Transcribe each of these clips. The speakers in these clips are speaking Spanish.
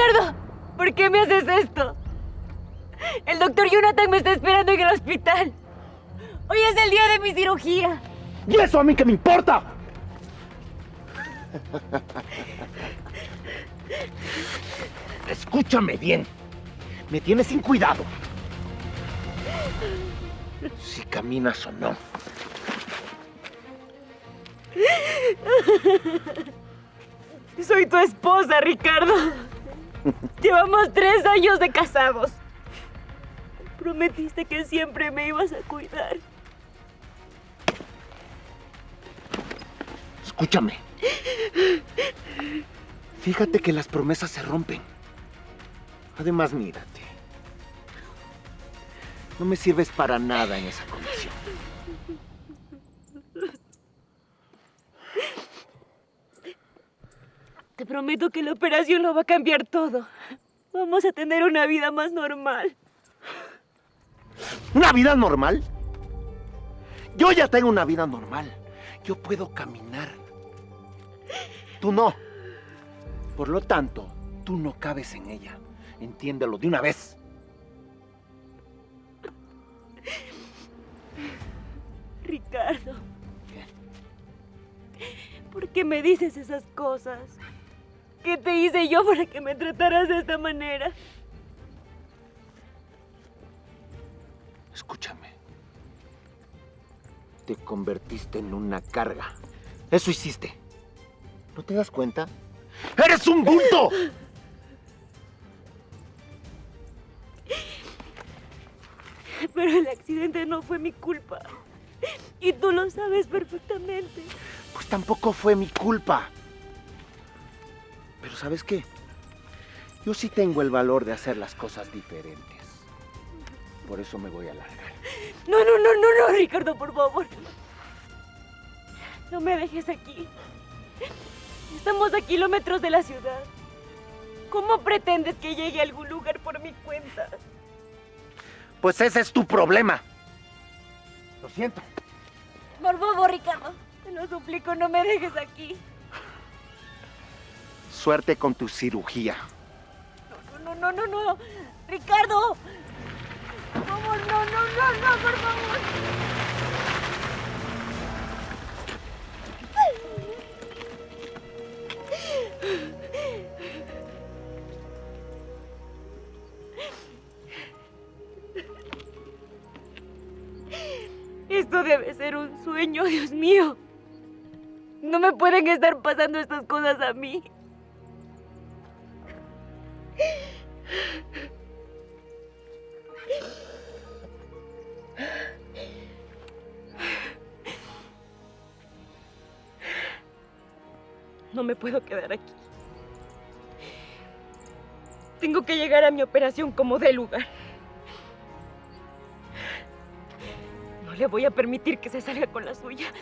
Ricardo, ¿por qué me haces esto? El doctor Jonathan me está esperando en el hospital. Hoy es el día de mi cirugía. ¿Y eso a mí qué me importa? Escúchame bien. Me tienes sin cuidado. Si caminas o no. Soy tu esposa, Ricardo. Llevamos 3 años de casados. Prometiste que siempre me ibas a cuidar. Escúchame. Fíjate que las promesas se rompen. Además, mírate. No me sirves para nada en esa condición. Te prometo que la operación lo va a cambiar todo. Vamos a tener una vida más normal. ¿Una vida normal? Yo ya tengo una vida normal. Yo puedo caminar. Tú no. Por lo tanto, tú no cabes en ella. Entiéndelo de una vez. Ricardo. ¿Por qué me dices esas cosas? ¿Qué te hice yo para que me trataras de esta manera? Escúchame. Te convertiste en una carga. Eso hiciste. ¿No te das cuenta? ¡Eres un bulto! Pero el accidente no fue mi culpa. Y tú lo sabes perfectamente. Pues tampoco fue mi culpa. Pero ¿sabes qué? Yo sí tengo el valor de hacer las cosas diferentes. Por eso me voy a largar. No, no, no, no, no, Ricardo, por favor. No me dejes aquí. Estamos a kilómetros de la ciudad. ¿Cómo pretendes que llegue a algún lugar por mi cuenta? Pues ese es tu problema. Lo siento. Por favor, Ricardo. Te lo suplico, no me dejes aquí. Suerte con tu cirugía. No, no, no, no, no. Ricardo. Por favor, no, no, no, no, por favor. Esto debe ser un sueño, Dios mío. No me pueden estar pasando estas cosas a mí. No me puedo quedar aquí. Tengo que llegar a mi operación como dé lugar. No le voy a permitir que se salga con la suya.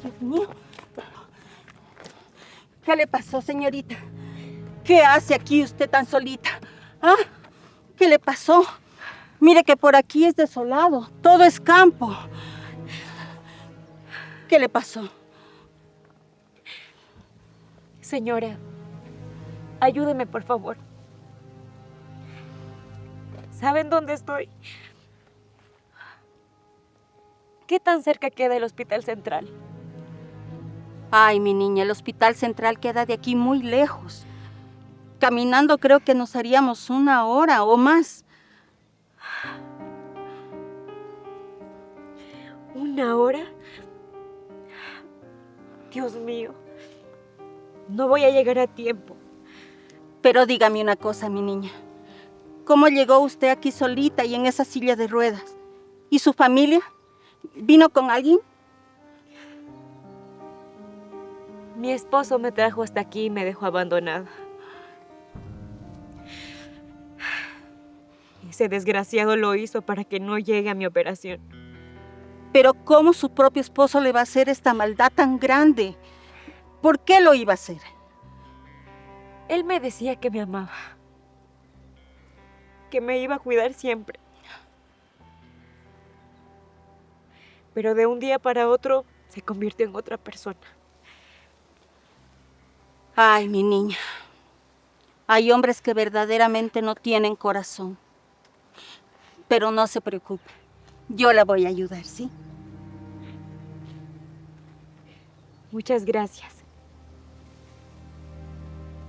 Dios mío. ¿Qué le pasó, señorita? ¿Qué hace aquí usted tan solita? ¿Ah? ¿Qué le pasó? Mire que por aquí es desolado, todo es campo. ¿Qué le pasó? Señora, ayúdeme, por favor. ¿Saben dónde estoy? ¿Qué tan cerca queda el Hospital Central? Ay, mi niña, el Hospital Central queda de aquí muy lejos. Caminando creo que nos haríamos 1 hora o más. ¿1 hora? Dios mío. No voy a llegar a tiempo. Pero dígame una cosa, mi niña. ¿Cómo llegó usted aquí solita y en esa silla de ruedas? ¿Y su familia? ¿Vino con alguien? Mi esposo me trajo hasta aquí y me dejó abandonada. Ese desgraciado lo hizo para que no llegue a mi operación. Pero ¿cómo su propio esposo le va a hacer esta maldad tan grande? ¿Por qué lo iba a hacer? Él me decía que me amaba, que me iba a cuidar siempre. Pero de un día para otro se convirtió en otra persona. Ay, mi niña. Hay hombres que verdaderamente no tienen corazón. Pero no se preocupe. Yo la voy a ayudar, ¿sí? Muchas gracias.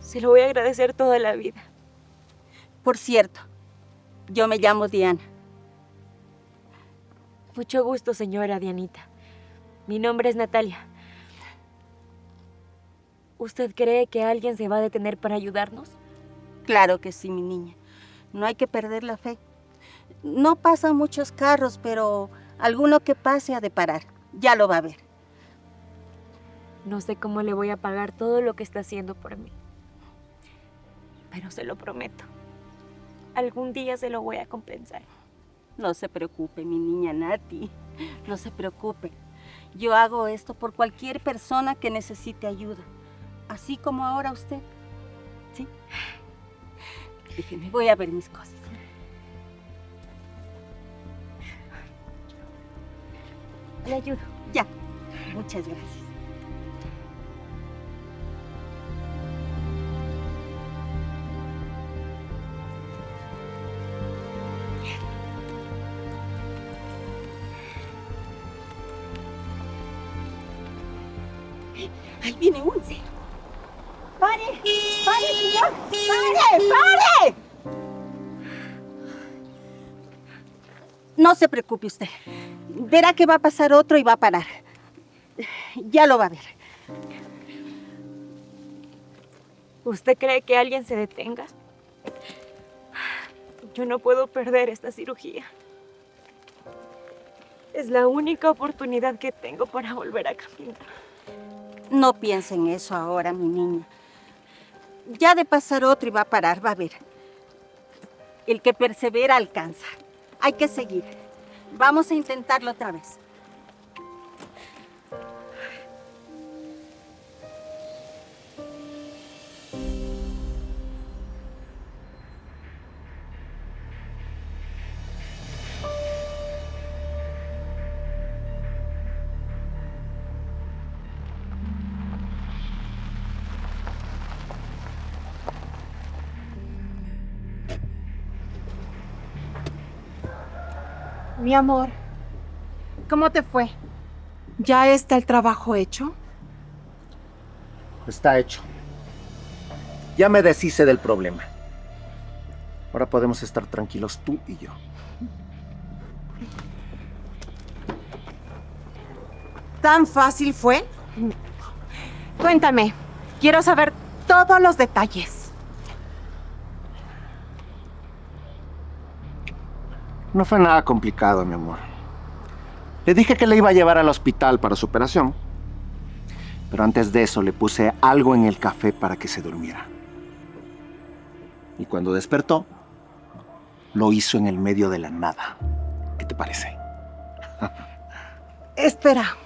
Se lo voy a agradecer toda la vida. Por cierto, yo me llamo Diana. Mucho gusto, señora Dianita. Mi nombre es Natalia. ¿Usted cree que alguien se va a detener para ayudarnos? Claro que sí, mi niña. No hay que perder la fe. No pasan muchos carros, pero alguno que pase ha de parar. Ya lo va a ver. No sé cómo le voy a pagar todo lo que está haciendo por mí. Pero se lo prometo. Algún día se lo voy a compensar. No se preocupe, mi niña Nati. No se preocupe. Yo hago esto por cualquier persona que necesite ayuda. Así como ahora usted. ¿Sí? Déjeme, voy a ver mis cosas. Le ayudo. Ya. Muchas gracias. Ahí viene Unce. ¡Pare! ¡Pare, señor! ¡Pare! ¡Pare! No se preocupe usted. Verá que va a pasar otro y va a parar. Ya lo va a ver. ¿Usted cree que alguien se detenga? Yo no puedo perder esta cirugía. Es la única oportunidad que tengo para volver a caminar. No piense en eso ahora, mi niña. Ya de pasar otro y va a parar, va a ver. El que persevera alcanza. Hay que seguir. Vamos a intentarlo otra vez. Mi amor, ¿cómo te fue? ¿Ya está el trabajo hecho? Está hecho. Ya me deshice del problema. Ahora podemos estar tranquilos tú y yo. ¿Tan fácil fue? Cuéntame, quiero saber todos los detalles. No fue nada complicado, mi amor. Le dije que le iba a llevar al hospital para su operación. Pero antes de eso le puse algo en el café para que se durmiera. Y cuando despertó, lo hizo en el medio de la nada. ¿Qué te parece? Espera.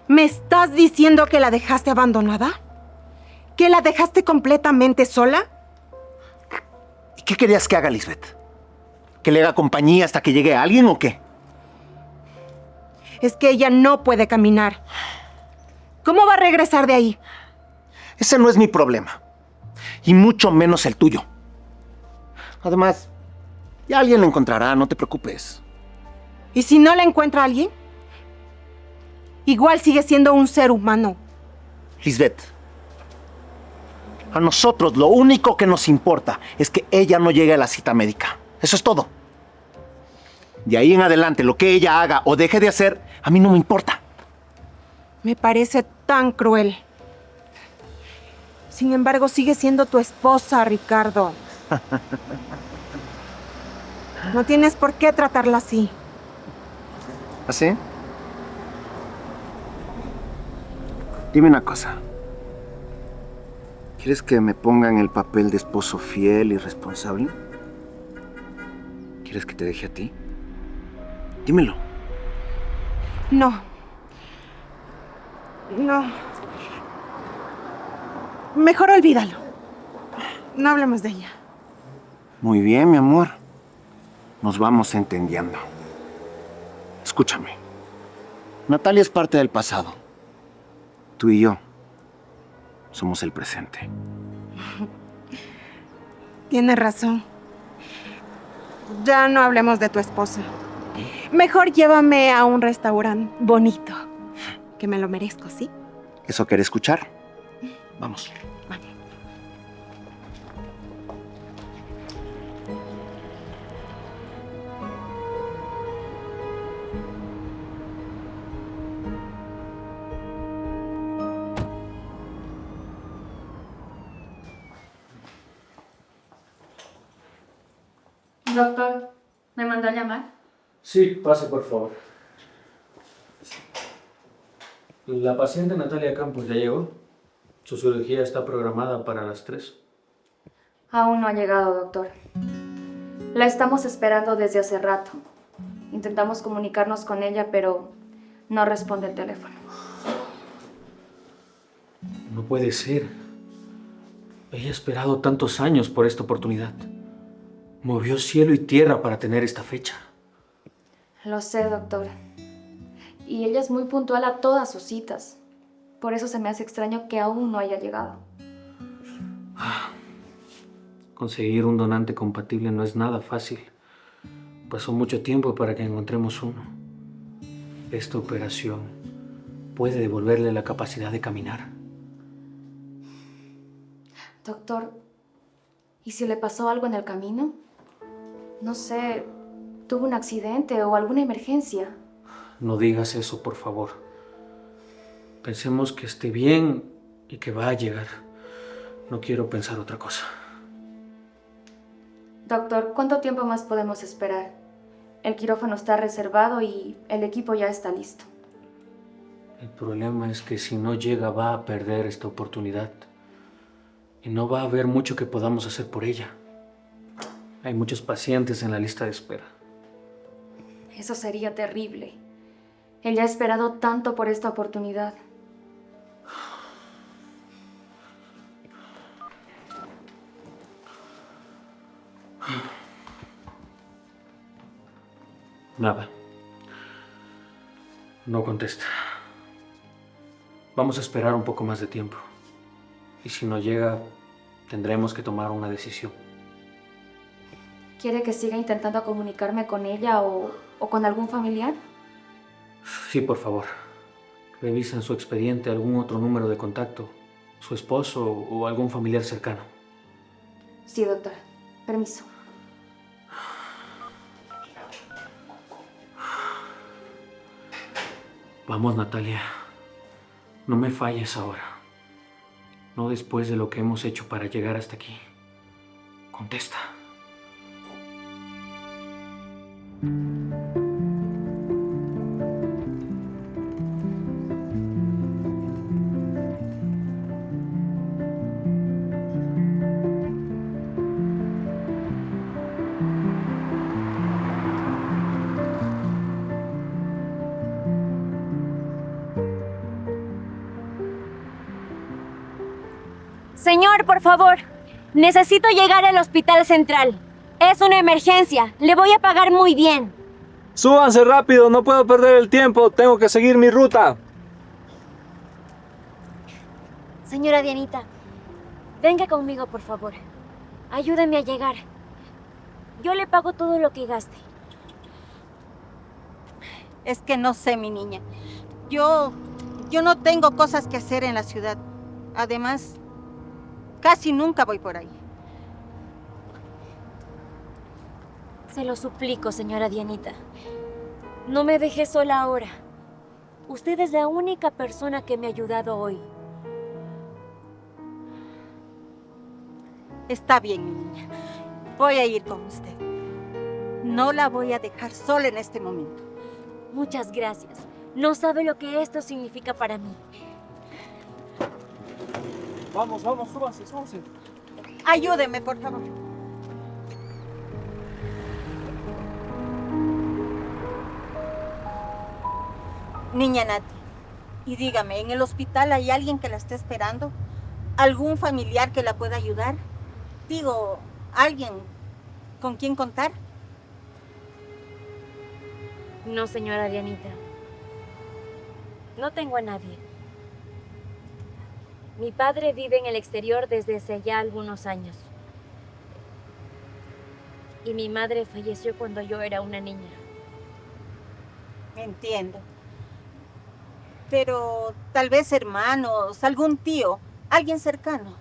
¿Me estás diciendo que la dejaste abandonada? ¿Que la dejaste completamente sola? ¿Y qué querías que haga, Lisbeth? ¿Que le haga compañía hasta que llegue alguien o qué? Es que ella no puede caminar. ¿Cómo va a regresar de ahí? Ese no es mi problema. Y mucho menos el tuyo. Además, ya alguien la encontrará, no te preocupes. ¿Y si no la encuentra alguien? Igual sigue siendo un ser humano. Lisbeth, a nosotros lo único que nos importa es que ella no llegue a la cita médica. Eso es todo. De ahí en adelante, lo que ella haga o deje de hacer, a mí no me importa. Me parece tan cruel. Sin embargo, sigue siendo tu esposa, Ricardo. No tienes por qué tratarla así. ¿Así? Dime una cosa. ¿Quieres que me ponga en el papel de esposo fiel y responsable? ¿Quieres que te deje a ti? Dímelo. No. No. Mejor olvídalo. No hablemos de ella. Muy bien, mi amor. Nos vamos entendiendo. Escúchame. Natalia es parte del pasado. Tú y yo somos el presente. Tienes razón. Ya no hablemos de tu esposa. Mejor llévame a un restaurante bonito. Que me lo merezco, ¿sí? ¿Eso querés escuchar? Vamos. Vale. Doctor, ¿me mandó a llamar? Sí, pase por favor. La paciente Natalia Campos ya llegó. Su cirugía está programada para las 3. Aún no ha llegado, doctor. La estamos esperando desde hace rato. Intentamos comunicarnos con ella, pero no responde el teléfono. No puede ser. Ella ha esperado tantos años por esta oportunidad. Movió cielo y tierra para tener esta fecha. Lo sé, doctor. Y ella es muy puntual a todas sus citas. Por eso se me hace extraño que aún no haya llegado. Conseguir un donante compatible no es nada fácil. Pasó mucho tiempo para que encontremos uno. Esta operación puede devolverle la capacidad de caminar. Doctor, ¿y si le pasó algo en el camino? No sé, tuvo un accidente o alguna emergencia. No digas eso, por favor. Pensemos que esté bien y que va a llegar. No quiero pensar otra cosa. Doctor, ¿cuánto tiempo más podemos esperar? El quirófano está reservado y el equipo ya está listo. El problema es que si no llega va a perder esta oportunidad. Y no va a haber mucho que podamos hacer por ella. Hay muchos pacientes en la lista de espera. Eso sería terrible. Ella ha esperado tanto por esta oportunidad. Nada. No contesta. Vamos a esperar un poco más de tiempo. Y si no llega, tendremos que tomar una decisión. ¿Quiere que siga intentando comunicarme con ella o con algún familiar? Sí, por favor. Revisa en su expediente algún otro número de contacto, su esposo o algún familiar cercano. Sí, doctora. Permiso. Vamos, Natalia. No me falles ahora. No después de lo que hemos hecho para llegar hasta aquí. Contesta. Señor, por favor. Necesito llegar al hospital central. Es una emergencia. Le voy a pagar muy bien. Súbanse rápido, no puedo perder el tiempo, tengo que seguir mi ruta. Señora Dianita, venga conmigo, por favor. Ayúdeme a llegar. Yo le pago todo lo que gaste. Es que no sé, mi niña. Yo no tengo cosas que hacer en la ciudad. Además, casi nunca voy por ahí. Se lo suplico, señora Dianita. No me deje sola ahora. Usted es la única persona que me ha ayudado hoy. Está bien, mi niña. Voy a ir con usted. No la voy a dejar sola en este momento. Muchas gracias. No sabe lo que esto significa para mí. Vamos, vamos, súbanse, súbanse. Ayúdeme, por favor. Niña Nati, y dígame, ¿en el hospital hay alguien que la esté esperando? ¿Algún familiar que la pueda ayudar? Digo, ¿alguien con quien contar? No, señora Dianita. No tengo a nadie. Mi padre vive en el exterior desde hace ya algunos años. Y mi madre falleció cuando yo era una niña. Entiendo. Pero tal vez hermanos, algún tío, alguien cercano.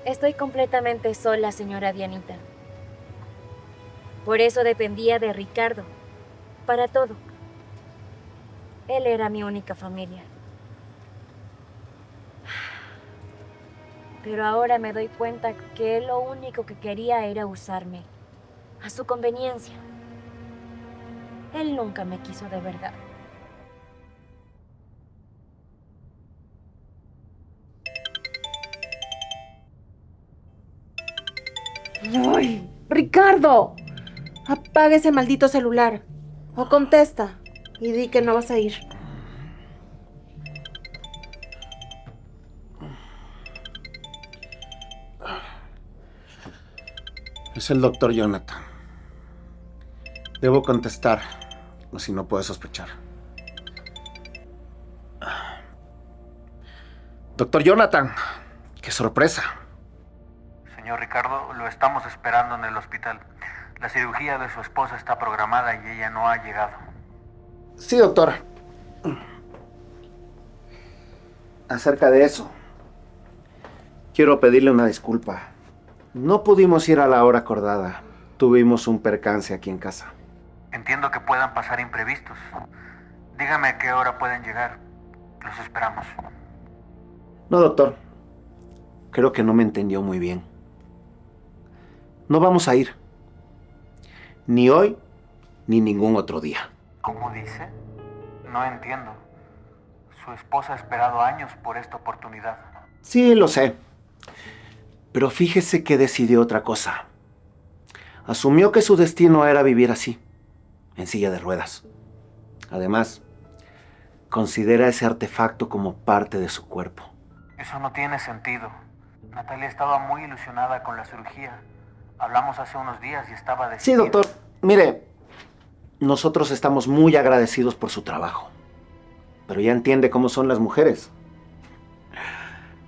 Estoy completamente sola, señora Dianita. Por eso dependía de Ricardo. Para todo. Él era mi única familia. Pero ahora me doy cuenta que él lo único que quería era usarme. A su conveniencia. Él nunca me quiso de verdad. ¡Ay! ¡Ricardo! Apaga ese maldito celular. O contesta y di que no vas a ir. Es el doctor Jonathan. Debo contestar, o si no puedo sospechar. Doctor Jonathan, qué sorpresa. Señor Ricardo, lo estamos esperando en el hospital. La cirugía de su esposa está programada y ella no ha llegado. Sí, doctor. Acerca de eso, quiero pedirle una disculpa. No pudimos ir a la hora acordada. Tuvimos un percance aquí en casa. Entiendo que puedan pasar imprevistos. Dígame a qué hora pueden llegar. Los esperamos. No, doctor. Creo que no me entendió muy bien. No vamos a ir. Ni hoy, ni ningún otro día. ¿Cómo dice? No entiendo. Su esposa ha esperado años por esta oportunidad. Sí, lo sé. Pero fíjese que decidió otra cosa. Asumió que su destino era vivir así, en silla de ruedas. Además, considera ese artefacto como parte de su cuerpo. Eso no tiene sentido. Natalia estaba muy ilusionada con la cirugía. Hablamos hace unos días y estaba decidida. Sí, doctor. Mire, nosotros estamos muy agradecidos por su trabajo. Pero ya entiende cómo son las mujeres.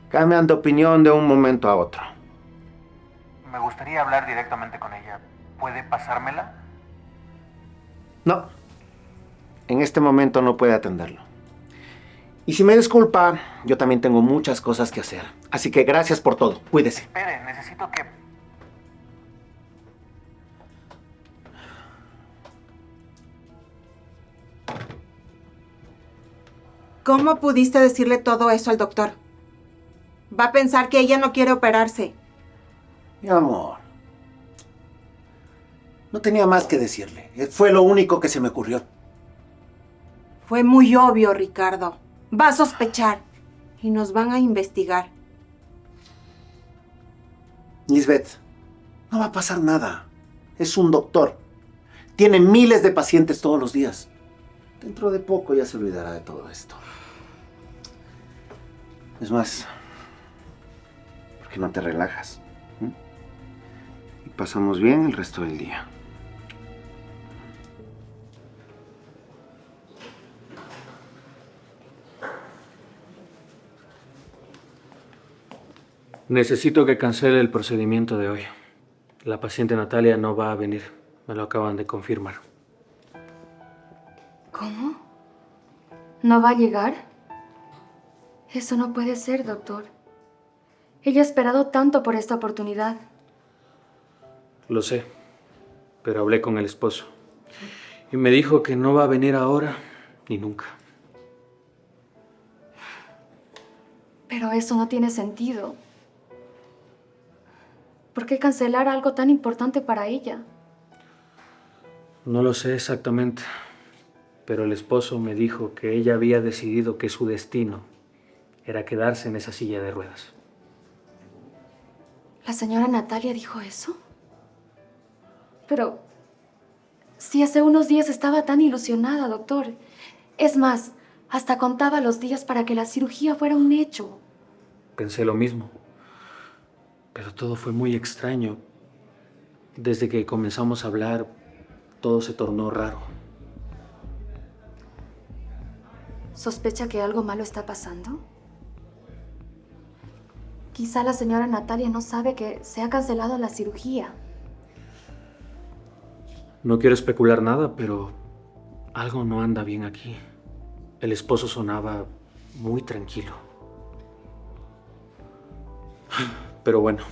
Cambian de opinión de un momento a otro. Me gustaría hablar directamente con ella. ¿Puede pasármela? No. En este momento no puede atenderlo. Y si me disculpa, yo también tengo muchas cosas que hacer. Así que gracias por todo. Cuídese. Espere, necesito que... ¿Cómo pudiste decirle todo eso al doctor? Va a pensar que ella no quiere operarse. Mi amor. No tenía más que decirle. Fue lo único que se me ocurrió. Fue muy obvio, Ricardo. Va a sospechar y nos van a investigar. Lisbeth, no va a pasar nada. Es un doctor. Tiene miles de pacientes todos los días. Dentro de poco ya se olvidará de todo esto. Es más, ¿por qué no te relajas? Y pasamos bien el resto del día. Necesito que cancele el procedimiento de hoy. La paciente Natalia no va a venir. Me lo acaban de confirmar. ¿Cómo? ¿No va a llegar? Eso no puede ser, doctor. Ella ha esperado tanto por esta oportunidad. Lo sé, pero hablé con el esposo. Y me dijo que no va a venir ahora ni nunca. Pero eso no tiene sentido. ¿Por qué cancelar algo tan importante para ella? No lo sé exactamente, pero el esposo me dijo que ella había decidido que su destino era quedarse en esa silla de ruedas. ¿La señora Natalia dijo eso? Pero si hace unos días estaba tan ilusionada, doctor. Es más, hasta contaba los días para que la cirugía fuera un hecho. Pensé lo mismo, pero todo fue muy extraño. Desde que comenzamos a hablar, todo se tornó raro. ¿Sospecha que algo malo está pasando? Quizá la señora Natalia no sabe que se ha cancelado la cirugía. No quiero especular nada, pero algo no anda bien aquí. El esposo sonaba muy tranquilo. Pero bueno,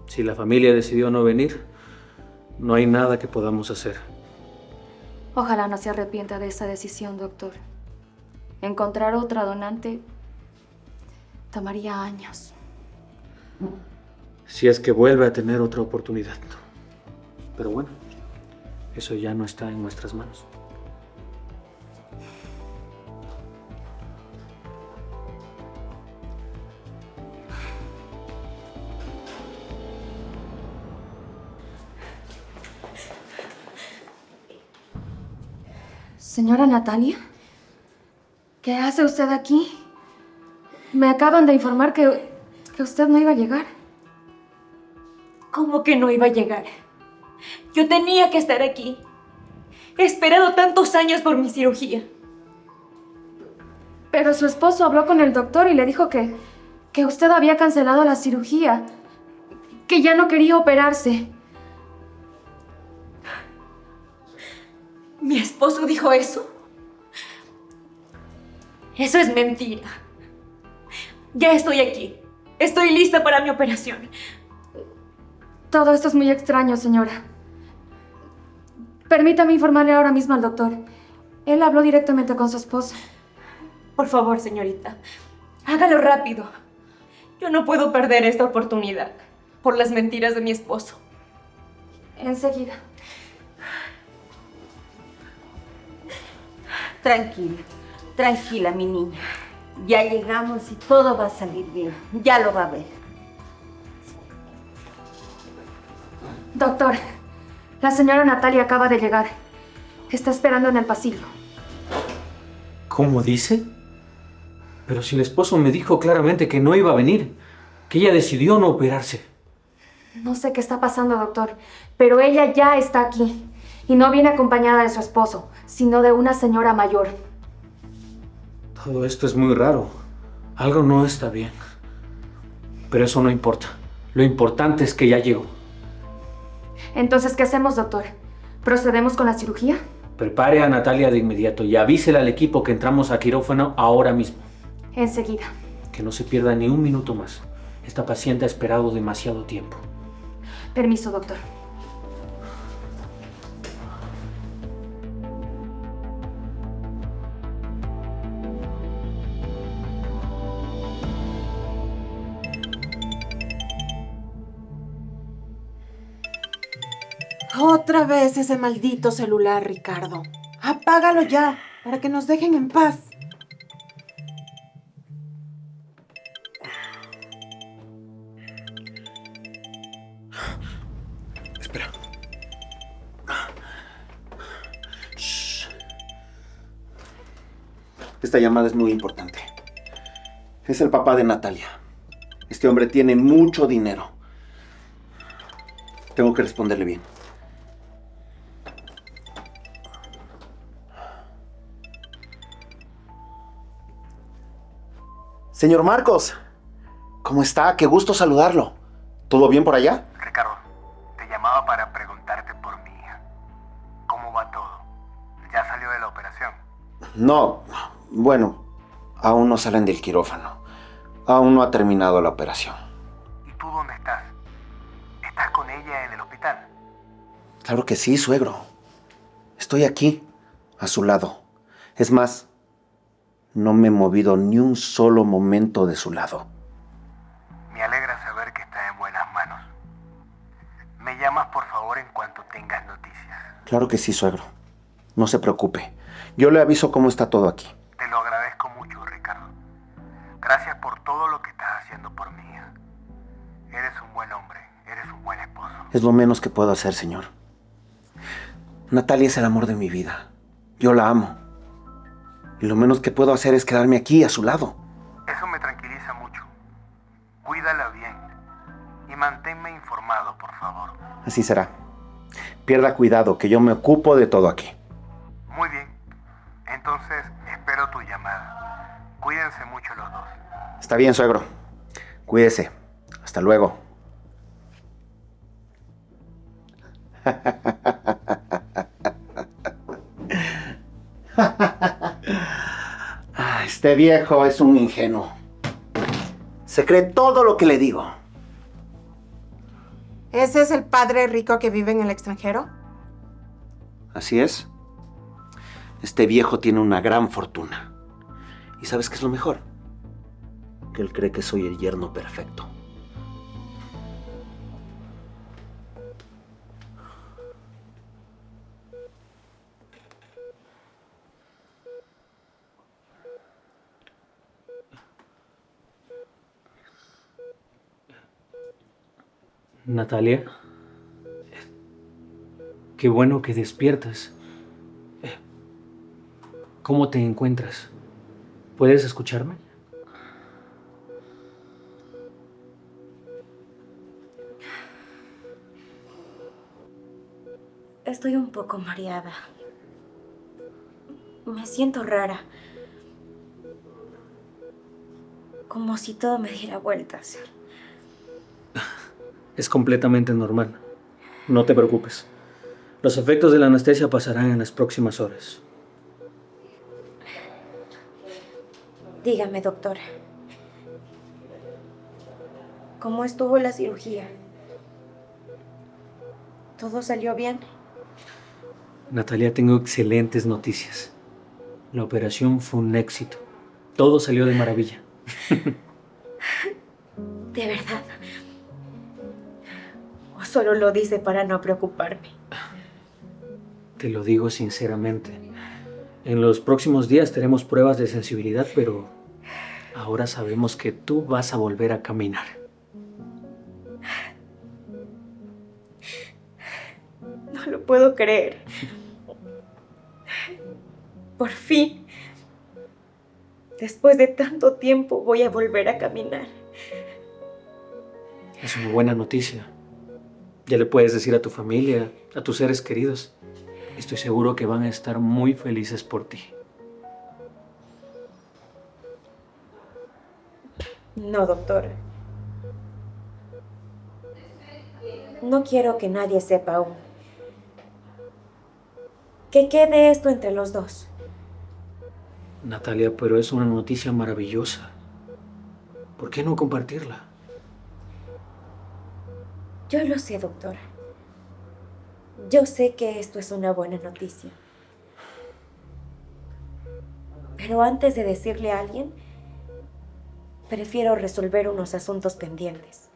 si la familia decidió no venir, no hay nada que podamos hacer. Ojalá no se arrepienta de esa decisión, doctor. Encontrar otra donante tomaría años. Si es que vuelve a tener otra oportunidad. Pero bueno, eso ya no está en nuestras manos. Señora Natalia, ¿qué hace usted aquí? Me acaban de informar que usted no iba a llegar. ¿Cómo que no iba a llegar? Yo tenía que estar aquí. He esperado tantos años por mi cirugía. Pero su esposo habló con el doctor y le dijo que usted había cancelado la cirugía, que ya no quería operarse. ¿Mi esposo dijo eso? Eso es mentira. Ya estoy aquí. Estoy lista para mi operación. Todo esto es muy extraño, señora. Permítame informarle ahora mismo al doctor. Él habló directamente con su esposo. Por favor, señorita, hágalo rápido. Yo no puedo perder esta oportunidad por las mentiras de mi esposo. Enseguida. Tranquila, tranquila, mi niña. Ya llegamos y todo va a salir bien. Ya lo va a ver. Doctor, la señora Natalia acaba de llegar. Está esperando en el pasillo. ¿Cómo dice? Pero si el esposo me dijo claramente que no iba a venir, que ella decidió no operarse. No sé qué está pasando, doctor, pero ella ya está aquí. Y no viene acompañada de su esposo, sino de una señora mayor. Todo esto es muy raro. Algo no está bien. Pero eso no importa. Lo importante es que ya llegó. Entonces, ¿qué hacemos, doctor? ¿Procedemos con la cirugía? Prepare a Natalia de inmediato y avísele al equipo que entramos a quirófano ahora mismo. Enseguida. Que no se pierda ni un minuto más. Esta paciente ha esperado demasiado tiempo. Permiso, doctor. Otra vez ese maldito celular, Ricardo. Apágalo ya, para que nos dejen en paz. Espera. Shh. Esta llamada es muy importante. Es el papá de Natalia. Este hombre tiene mucho dinero. Tengo que responderle bien. Señor Marcos, ¿cómo está? Qué gusto saludarlo. ¿Todo bien por allá? Ricardo, te llamaba para preguntarte por mi hija. ¿Cómo va todo? ¿Ya salió de la operación? No, bueno, aún no salen del quirófano. Aún no ha terminado la operación. ¿Y tú dónde estás? ¿Estás con ella en el hospital? Claro que sí, suegro. Estoy aquí, a su lado. Es más, no me he movido ni un solo momento de su lado. Me alegra saber que está en buenas manos. Me llamas por favor en cuanto tengas noticias. Claro que sí, suegro. No se preocupe. Yo le aviso cómo está todo aquí. Te lo agradezco mucho, Ricardo. Gracias por todo lo que estás haciendo por mi hija. Eres un buen hombre, eres un buen esposo. Es lo menos que puedo hacer, señor. Natalia es el amor de mi vida. Yo la amo. Y lo menos que puedo hacer es quedarme aquí, a su lado. Eso me tranquiliza mucho. Cuídala bien. Y manténme informado, por favor. Así será. Pierda cuidado, que yo me ocupo de todo aquí. Muy bien. Entonces, espero tu llamada. Cuídense mucho los dos. Está bien, suegro. Cuídese. Hasta luego. Este viejo es un ingenuo. Se cree todo lo que le digo. ¿Ese es el padre rico que vive en el extranjero? Así es. Este viejo tiene una gran fortuna. ¿Y sabes qué es lo mejor? Que él cree que soy el yerno perfecto. Natalia, qué bueno que despiertas. ¿Cómo te encuentras? ¿Puedes escucharme? Estoy un poco mareada. Me siento rara. Como si todo me diera vueltas. Es completamente normal. No te preocupes. Los efectos de la anestesia pasarán en las próximas horas. Dígame, doctora. ¿Cómo estuvo la cirugía? ¿Todo salió bien? Natalia, tengo excelentes noticias. La operación fue un éxito. Todo salió de maravilla. ¿De verdad? ¿O solo lo dice para no preocuparme? Te lo digo sinceramente. En los próximos días tenemos pruebas de sensibilidad, pero ahora sabemos que tú vas a volver a caminar. No lo puedo creer. Por fin, después de tanto tiempo, voy a volver a caminar. Es una buena noticia. Ya le puedes decir a tu familia, a tus seres queridos. Estoy seguro que van a estar muy felices por ti. No, doctora. No quiero que nadie sepa aún. Que quede esto entre los dos. Natalia, pero es una noticia maravillosa. ¿Por qué no compartirla? Yo lo sé, doctora. Yo sé que esto es una buena noticia. Pero antes de decirle a alguien, prefiero resolver unos asuntos pendientes.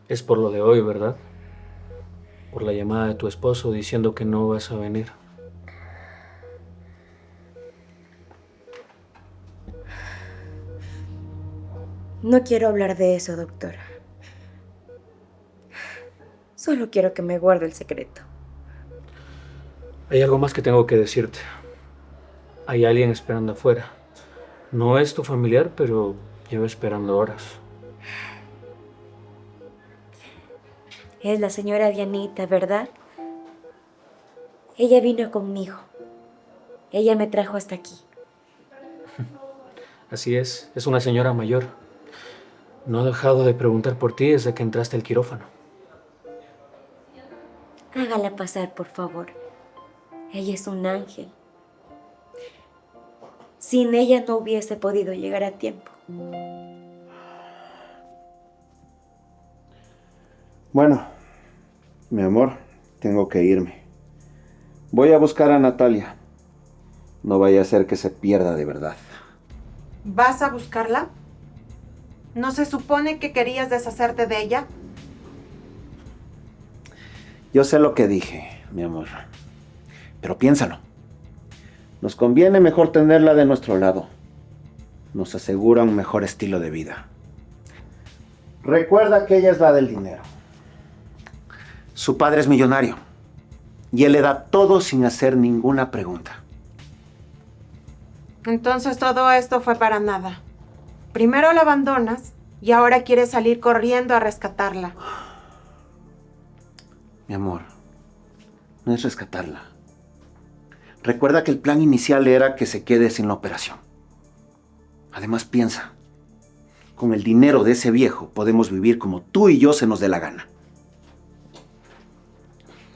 Es por lo de hoy, ¿verdad? Por la llamada de tu esposo diciendo que no vas a venir. No quiero hablar de eso, doctora. Solo quiero que me guarde el secreto. Hay algo más que tengo que decirte. Hay alguien esperando afuera. No es tu familiar, pero lleva esperando horas. Es la señora Dianita, ¿verdad? Ella vino conmigo. Ella me trajo hasta aquí. Así es una señora mayor. No ha dejado de preguntar por ti desde que entraste al quirófano. Hágala pasar, por favor. Ella es un ángel. Sin ella no hubiese podido llegar a tiempo. Bueno, mi amor, tengo que irme. Voy a buscar a Natalia. No vaya a ser que se pierda de verdad. ¿Vas a buscarla? ¿No se supone que querías deshacerte de ella? Yo sé lo que dije, mi amor. Pero piénsalo. Nos conviene mejor tenerla de nuestro lado. Nos asegura un mejor estilo de vida. Recuerda que ella es la del dinero. Su padre es millonario. Y él le da todo sin hacer ninguna pregunta. Entonces todo esto fue para nada. Primero la abandonas y ahora quieres salir corriendo a rescatarla. Mi amor, no es rescatarla. Recuerda que el plan inicial era que se quede sin la operación. Además, piensa, con el dinero de ese viejo podemos vivir como tú y yo se nos dé la gana.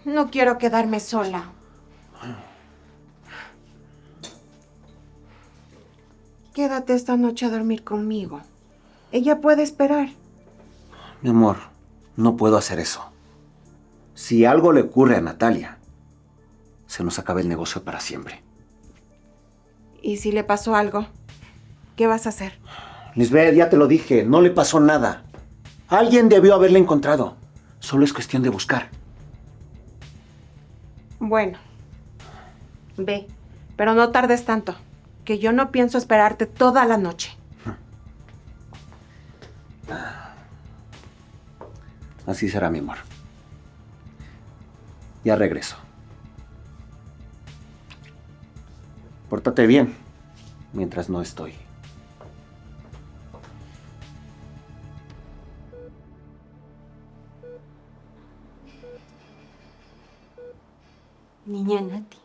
No quiero quedarme sola. Quédate esta noche a dormir conmigo. Ella puede esperar. Mi amor, no puedo hacer eso. Si algo le ocurre a Natalia, se nos acaba el negocio para siempre. ¿Y si le pasó algo? ¿Qué vas a hacer? Lisbeth, ya te lo dije, no le pasó nada. Alguien debió haberla encontrado. Solo es cuestión de buscar. Bueno, ve, pero no tardes tanto, que yo no pienso esperarte toda la noche. Así será, mi amor. Ya regreso. Pórtate bien mientras no estoy. Niña Nati.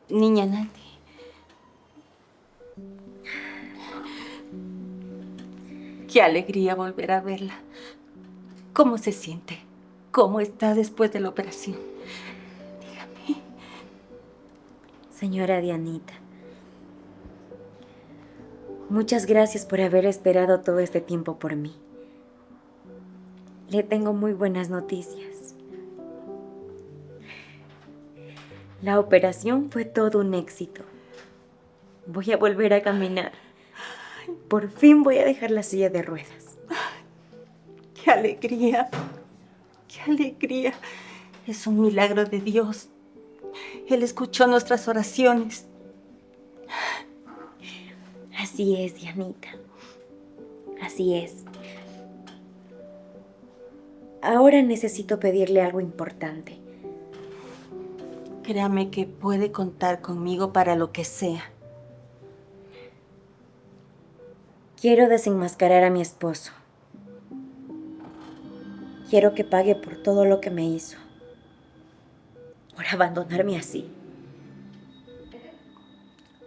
Niña Nati. Qué alegría volver a verla. ¿Cómo se siente? ¿Cómo está después de la operación? Dígame. Señora Dianita, muchas gracias por haber esperado todo este tiempo por mí. Le tengo muy buenas noticias. La operación fue todo un éxito. Voy a volver a caminar. Por fin voy a dejar la silla de ruedas. ¡Qué alegría! ¡Qué alegría! Es un milagro de Dios. Él escuchó nuestras oraciones. Así es, Dianita. Así es. Ahora necesito pedirle algo importante. Créame que puede contar conmigo para lo que sea. Quiero desenmascarar a mi esposo. Quiero que pague por todo lo que me hizo. Por abandonarme así.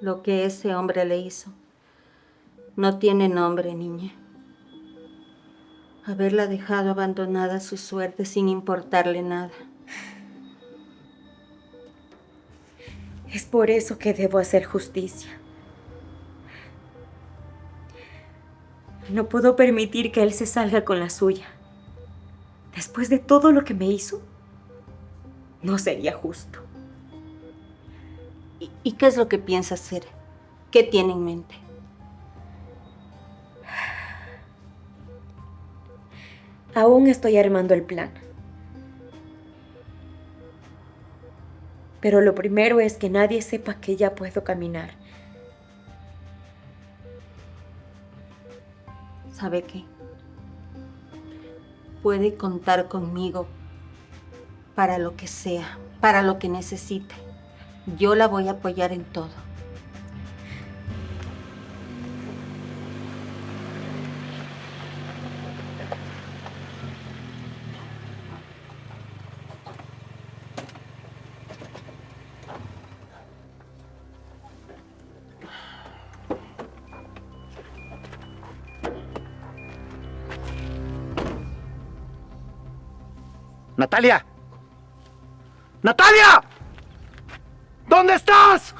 Lo que ese hombre le hizo no tiene nombre, niña. Haberla dejado abandonada a su suerte sin importarle nada. Es por eso que debo hacer justicia. No puedo permitir que él se salga con la suya. Después de todo lo que me hizo, no sería justo. ¿Y qué es lo que piensa hacer? ¿Qué tiene en mente? Aún estoy armando el plan. Pero lo primero es que nadie sepa que ya puedo caminar. ¿Sabe qué? Puede contar conmigo para lo que sea, para lo que necesite. Yo la voy a apoyar en todo. ¡Natalia! ¡Natalia! ¿Dónde estás?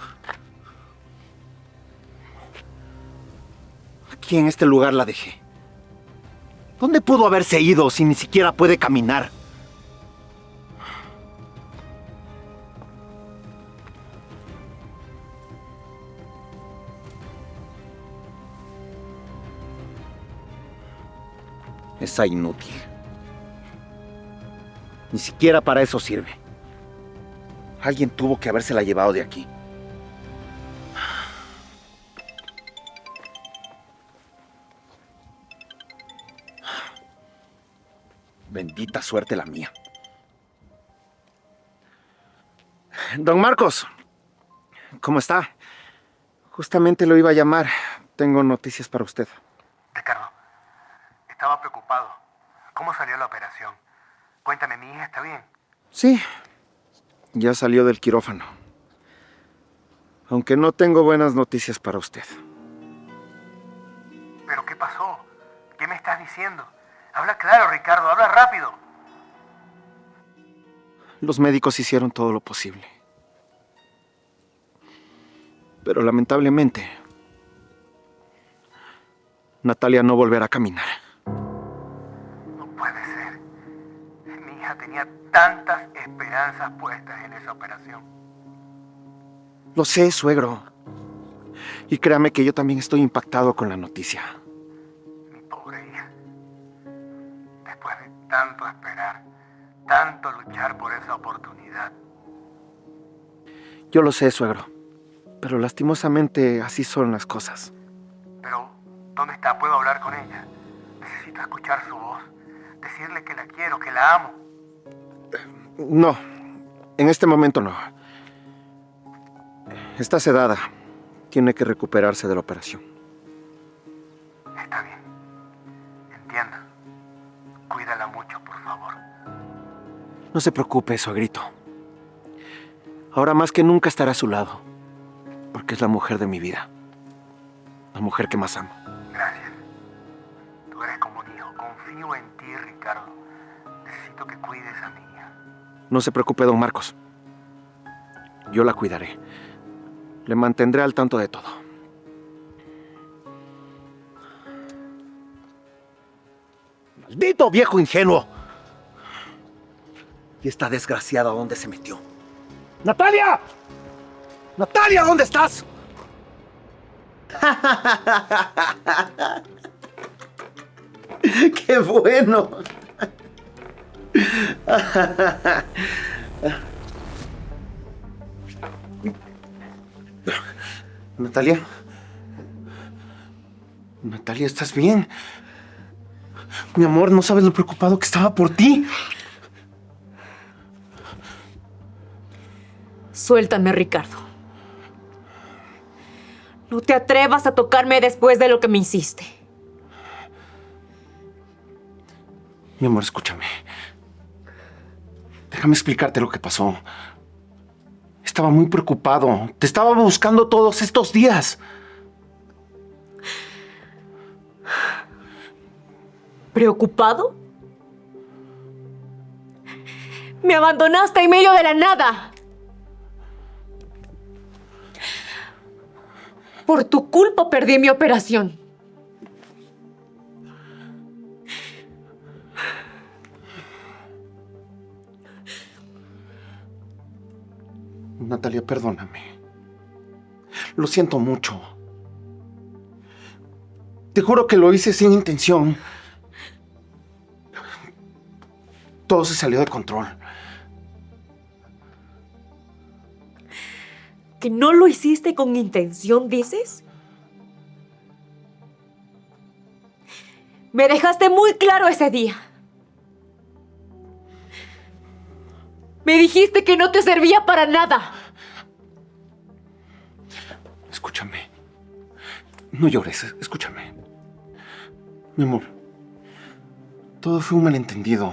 Aquí en este lugar la dejé. ¿Dónde pudo haberse ido si ni siquiera puede caminar? Esa inútil. Ni siquiera para eso sirve. Alguien tuvo que habérsela llevado de aquí. Bendita suerte la mía. Don Marcos, ¿cómo está? Justamente lo iba a llamar. Tengo noticias para usted. Ricardo, estaba preocupado. ¿Cómo salió la operación? Cuéntame, ¿mi hija está bien? Sí, ya salió del quirófano. Aunque no tengo buenas noticias para usted. ¿Pero qué pasó? ¿Qué me estás diciendo? Habla claro, Ricardo, habla rápido. Los médicos hicieron todo lo posible. Pero lamentablemente, Natalia no volverá a caminar. No puede ser. Mi hija tenía tantas esperanzas puestas en esa operación. Lo sé, suegro. Y créame que yo también estoy impactado con la noticia. Mi pobre hija. Después de tanto esperar, tanto luchar por esa oportunidad. Yo lo sé, suegro. Pero lastimosamente así son las cosas. Pero, ¿dónde está? ¿Puedo hablar con ella? Necesito escuchar su voz. Decirle que la quiero, que la amo. No, en este momento no. Está sedada. Tiene que recuperarse de la operación. Está bien. Entiendo. Cuídala mucho, por favor. No se preocupe, suegrito. Ahora más que nunca estará a su lado. Porque es la mujer de mi vida. La mujer que más amo. Gracias. Tú eres como un hijo. Confío en ti, Ricardo. Necesito que cuides a mi hija. No se preocupe, don Marcos. Yo la cuidaré. Le mantendré al tanto de todo. ¡Maldito viejo ingenuo! ¿Y esta desgraciada dónde se metió? ¡Natalia! ¡Natalia, ¿dónde estás? ¡Qué bueno! Natalia. Natalia, ¿estás bien? Mi amor, no sabes lo preocupado que estaba por ti. Suéltame, Ricardo. No te atrevas a tocarme después de lo que me hiciste. Mi amor, escúchame. Déjame explicarte lo que pasó. Estaba muy preocupado. Te estaba buscando todos estos días. ¿Preocupado? Me abandonaste en medio de la nada. Por tu culpa perdí mi operación. Natalia, perdóname. Lo siento mucho. Te juro que lo hice sin intención. Todo se salió de control. ¿Que no lo hiciste con intención, dices? Me dejaste muy claro ese día. Me dijiste que no te servía para nada. Escúchame. No llores, escúchame. Mi amor, todo fue un malentendido.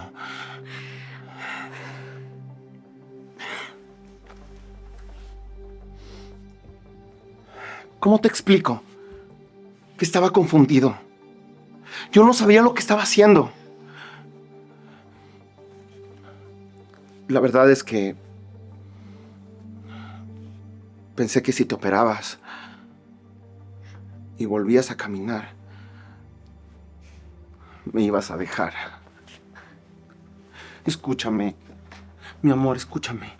¿Cómo te explico? Que estaba confundido. Yo no sabía lo que estaba haciendo. La verdad es que pensé que si te operabas y volvías a caminar, me ibas a dejar. Escúchame, mi amor, escúchame.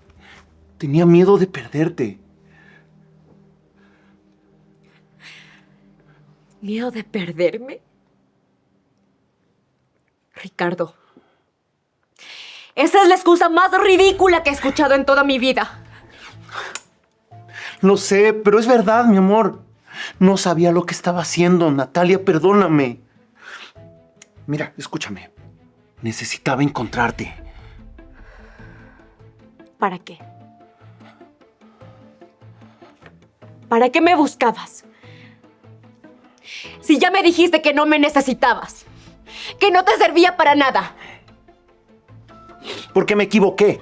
Tenía miedo de perderte. ¿Miedo de perderme? Ricardo. Esa es la excusa más ridícula que he escuchado en toda mi vida. Lo sé, pero es verdad, mi amor. No sabía lo que estaba haciendo, Natalia, perdóname. Mira, escúchame. Necesitaba encontrarte. ¿Para qué? ¿Para qué me buscabas? Si ya me dijiste que no me necesitabas, que no te servía para nada. Porque me equivoqué.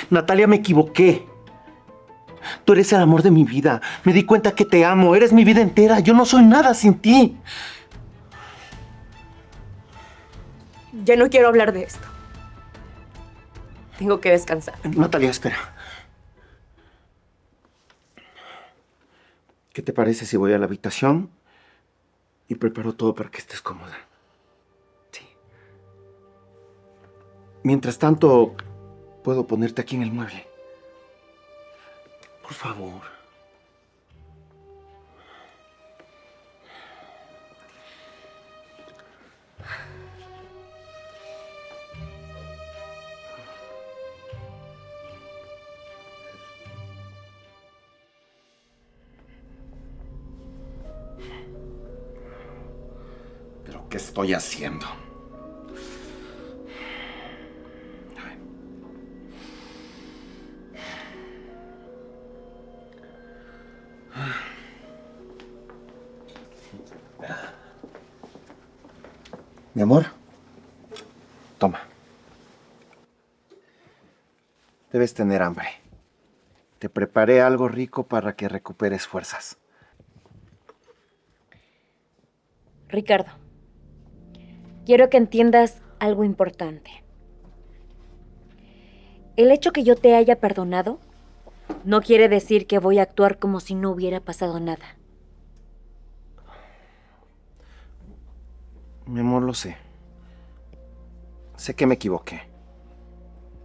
Natalia, me equivoqué. Tú eres el amor de mi vida. Me di cuenta que te amo. Eres mi vida entera. Yo no soy nada sin ti. Ya no quiero hablar de esto. Tengo que descansar. Natalia, espera. ¿Qué te parece si voy a la habitación y preparo todo para que estés cómoda? Sí. Mientras tanto, puedo ponerte aquí en el mueble. Por favor. ¿Pero qué estoy haciendo? Mi amor, toma. Debes tener hambre. Te preparé algo rico para que recuperes fuerzas. Ricardo, quiero que entiendas algo importante. El hecho que yo te haya perdonado no quiere decir que voy a actuar como si no hubiera pasado nada. Mi amor, lo sé. Sé que me equivoqué.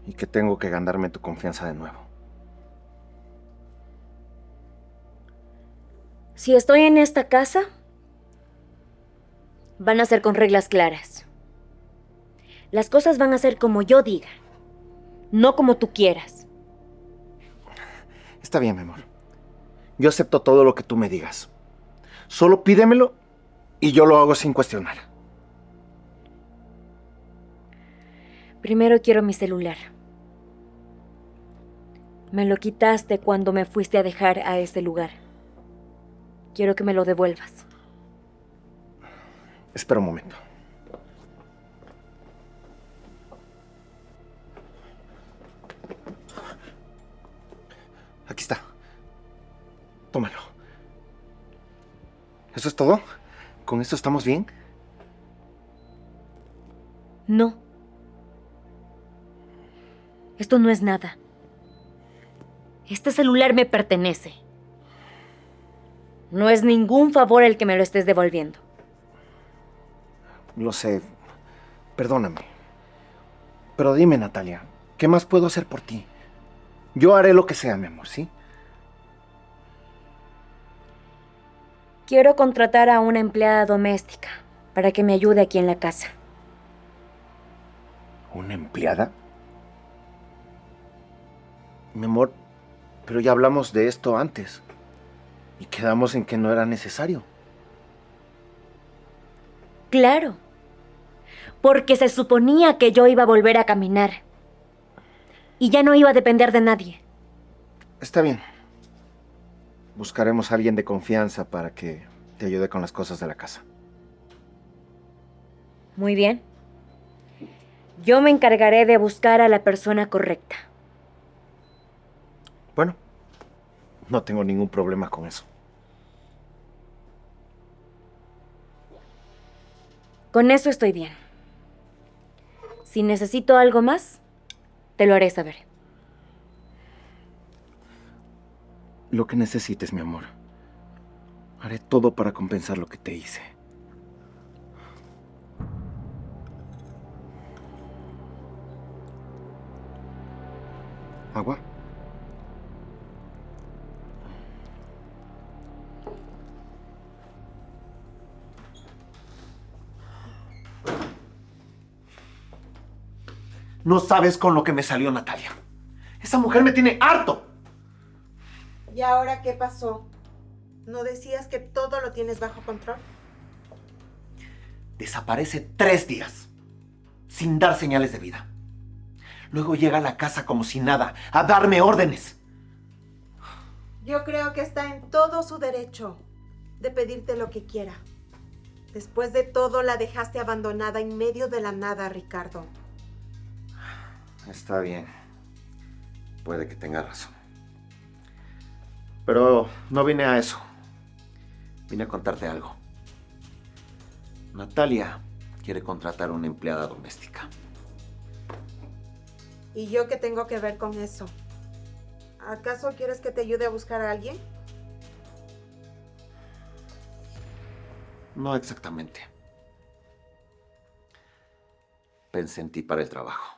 Y que tengo que ganarme tu confianza de nuevo. Si estoy en esta casa, van a ser con reglas claras. Las cosas van a ser como yo diga, no como tú quieras. Está bien, mi amor. Yo acepto todo lo que tú me digas. Solo pídemelo y yo lo hago sin cuestionar. Primero quiero mi celular. Me lo quitaste cuando me fuiste a dejar a ese lugar. Quiero que me lo devuelvas. Espera un momento. Aquí está. Tómalo. ¿Eso es todo? ¿Con esto estamos bien? No. Esto no es nada. Este celular me pertenece. No es ningún favor el que me lo estés devolviendo. Lo sé. Perdóname. Pero dime, Natalia, ¿qué más puedo hacer por ti? Yo haré lo que sea, mi amor, ¿sí? Quiero contratar a una empleada doméstica para que me ayude aquí en la casa. ¿Una empleada? Mi amor, pero ya hablamos de esto antes. Y quedamos en que no era necesario. Claro. Porque se suponía que yo iba a volver a caminar. Y ya no iba a depender de nadie. Está bien. Buscaremos a alguien de confianza para que te ayude con las cosas de la casa. Muy bien. Yo me encargaré de buscar a la persona correcta. Bueno, no tengo ningún problema con eso. Con eso estoy bien. Si necesito algo más, te lo haré saber. Lo que necesites, mi amor. Haré todo para compensar lo que te hice. ¿Agua? No sabes con lo que me salió Natalia. Esa mujer me tiene harto. ¿Y ahora qué pasó? ¿No decías que todo lo tienes bajo control? Desaparece 3 días, sin dar señales de vida. Luego llega a la casa como si nada, a darme órdenes. Yo creo que está en todo su derecho de pedirte lo que quiera. Después de todo, la dejaste abandonada en medio de la nada, Ricardo. Está bien. Puede que tenga razón. Pero no vine a eso. Vine a contarte algo. Natalia quiere contratar una empleada doméstica. ¿Y yo qué tengo que ver con eso? ¿Acaso quieres que te ayude a buscar a alguien? No exactamente. Pensé en ti para el trabajo.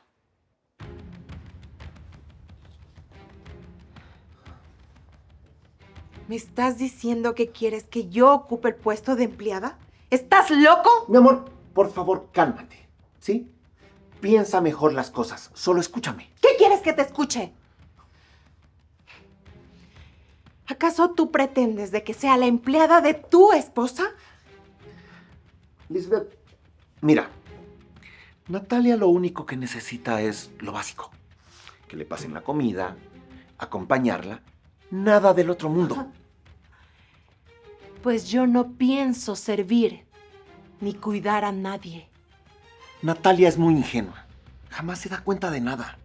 ¿Me estás diciendo que quieres que yo ocupe el puesto de empleada? ¿Estás loco? Mi amor, por favor, cálmate, ¿sí? Piensa mejor las cosas. Solo escúchame. ¿Qué quieres que te escuche? ¿Acaso tú pretendes de que sea la empleada de tu esposa? Lisbeth, mira. Natalia lo único que necesita es lo básico. Que le pasen la comida, acompañarla. Nada del otro mundo. Pues yo no pienso servir ni cuidar a nadie. Natalia es muy ingenua. Jamás se da cuenta de nada.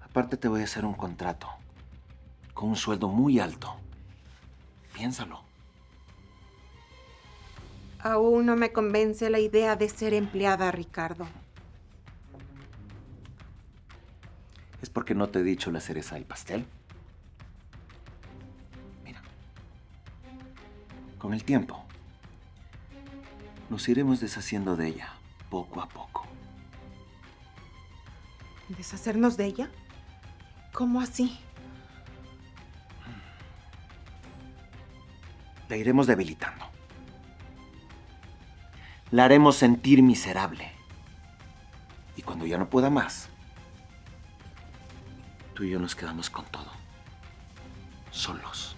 Aparte te voy a hacer un contrato con un sueldo muy alto. Piénsalo. Aún no me convence la idea de ser empleada, Ricardo. ¿Es porque no te he dicho la cereza del pastel? Mira, con el tiempo nos iremos deshaciendo de ella poco a poco. ¿Deshacernos de ella? ¿Cómo así? La iremos debilitando. La haremos sentir miserable. Y cuando ya no pueda más, tú y yo nos quedamos con todo. Solos.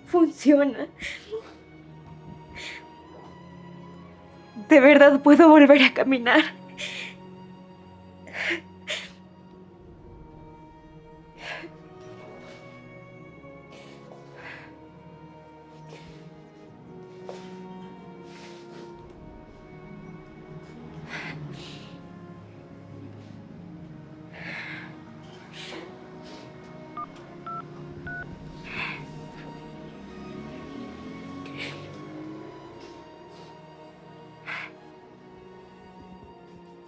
Funciona. De verdad puedo volver a caminar.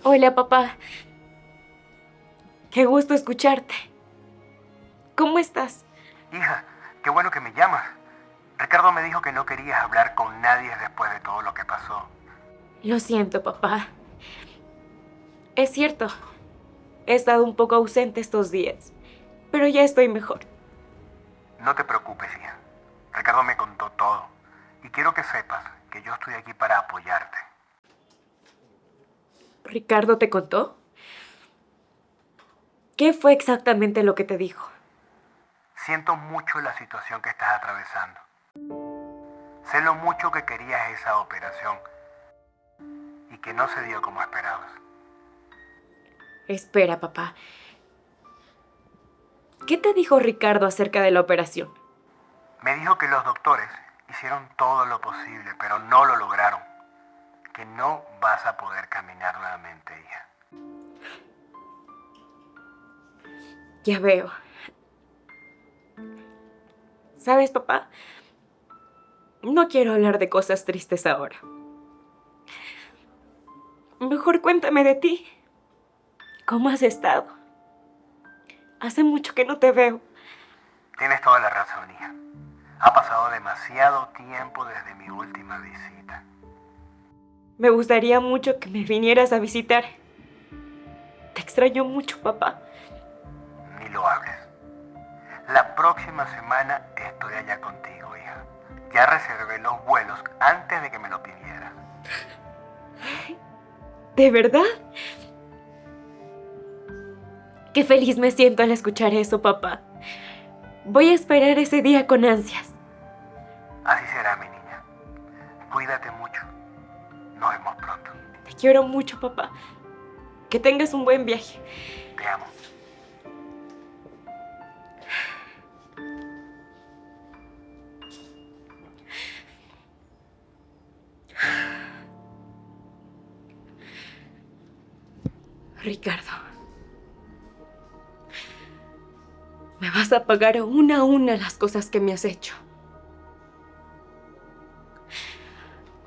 Hola, papá. Qué gusto escucharte. ¿Cómo estás? Hija, qué bueno que me llamas. Ricardo me dijo que no querías hablar con nadie después de todo lo que pasó. Lo siento, papá. Es cierto. He estado un poco ausente estos días, pero ya estoy mejor. No te preocupes, hija. Ricardo me contó todo. Y quiero que sepas que yo estoy aquí para apoyarte. ¿Ricardo te contó? ¿Qué fue exactamente lo que te dijo? Siento mucho la situación que estás atravesando. Sé lo mucho que querías esa operación. y que no se dio como esperabas. Espera, papá. ¿Qué te dijo Ricardo acerca de la operación? Me dijo que los doctores hicieron todo lo posible, pero no lo lograron. Que no vas a poder caminar nuevamente, hija. Ya veo. ¿Sabes, papá? No quiero hablar de cosas tristes ahora. Mejor cuéntame de ti. ¿Cómo has estado? Hace mucho que no te veo. Tienes toda la razón, hija. Ha pasado demasiado tiempo desde mi última visita. Me gustaría mucho que me vinieras a visitar. Te extraño mucho, papá. Ni lo hables. La próxima semana estoy allá contigo, hija. Ya reservé los vuelos antes de que me lo pidieras. ¿De verdad? Qué feliz me siento al escuchar eso, papá. Voy a esperar ese día con ansias. Así será, mi niña. Cuídate mucho. Nos vemos pronto. Te quiero mucho, papá. Que tengas un buen viaje. Te amo. Ricardo, me vas a pagar una a una las cosas que me has hecho.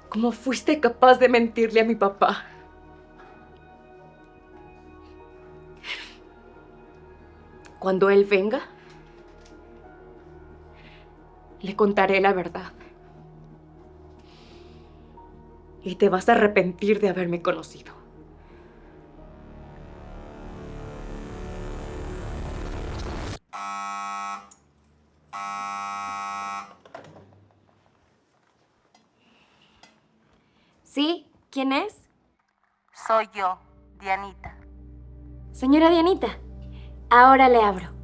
¿Cómo fuiste capaz de mentirle a mi papá? Cuando él venga, le contaré la verdad. Y te vas a arrepentir de haberme conocido. ¿Sí? ¿Quién es? Soy yo, Dianita. Señora Dianita, ahora le abro.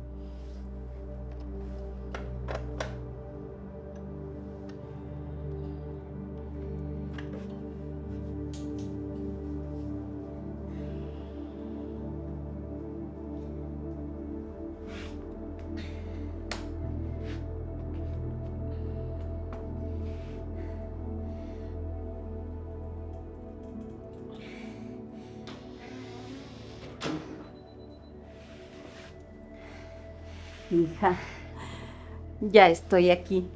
Hija, ya estoy aquí.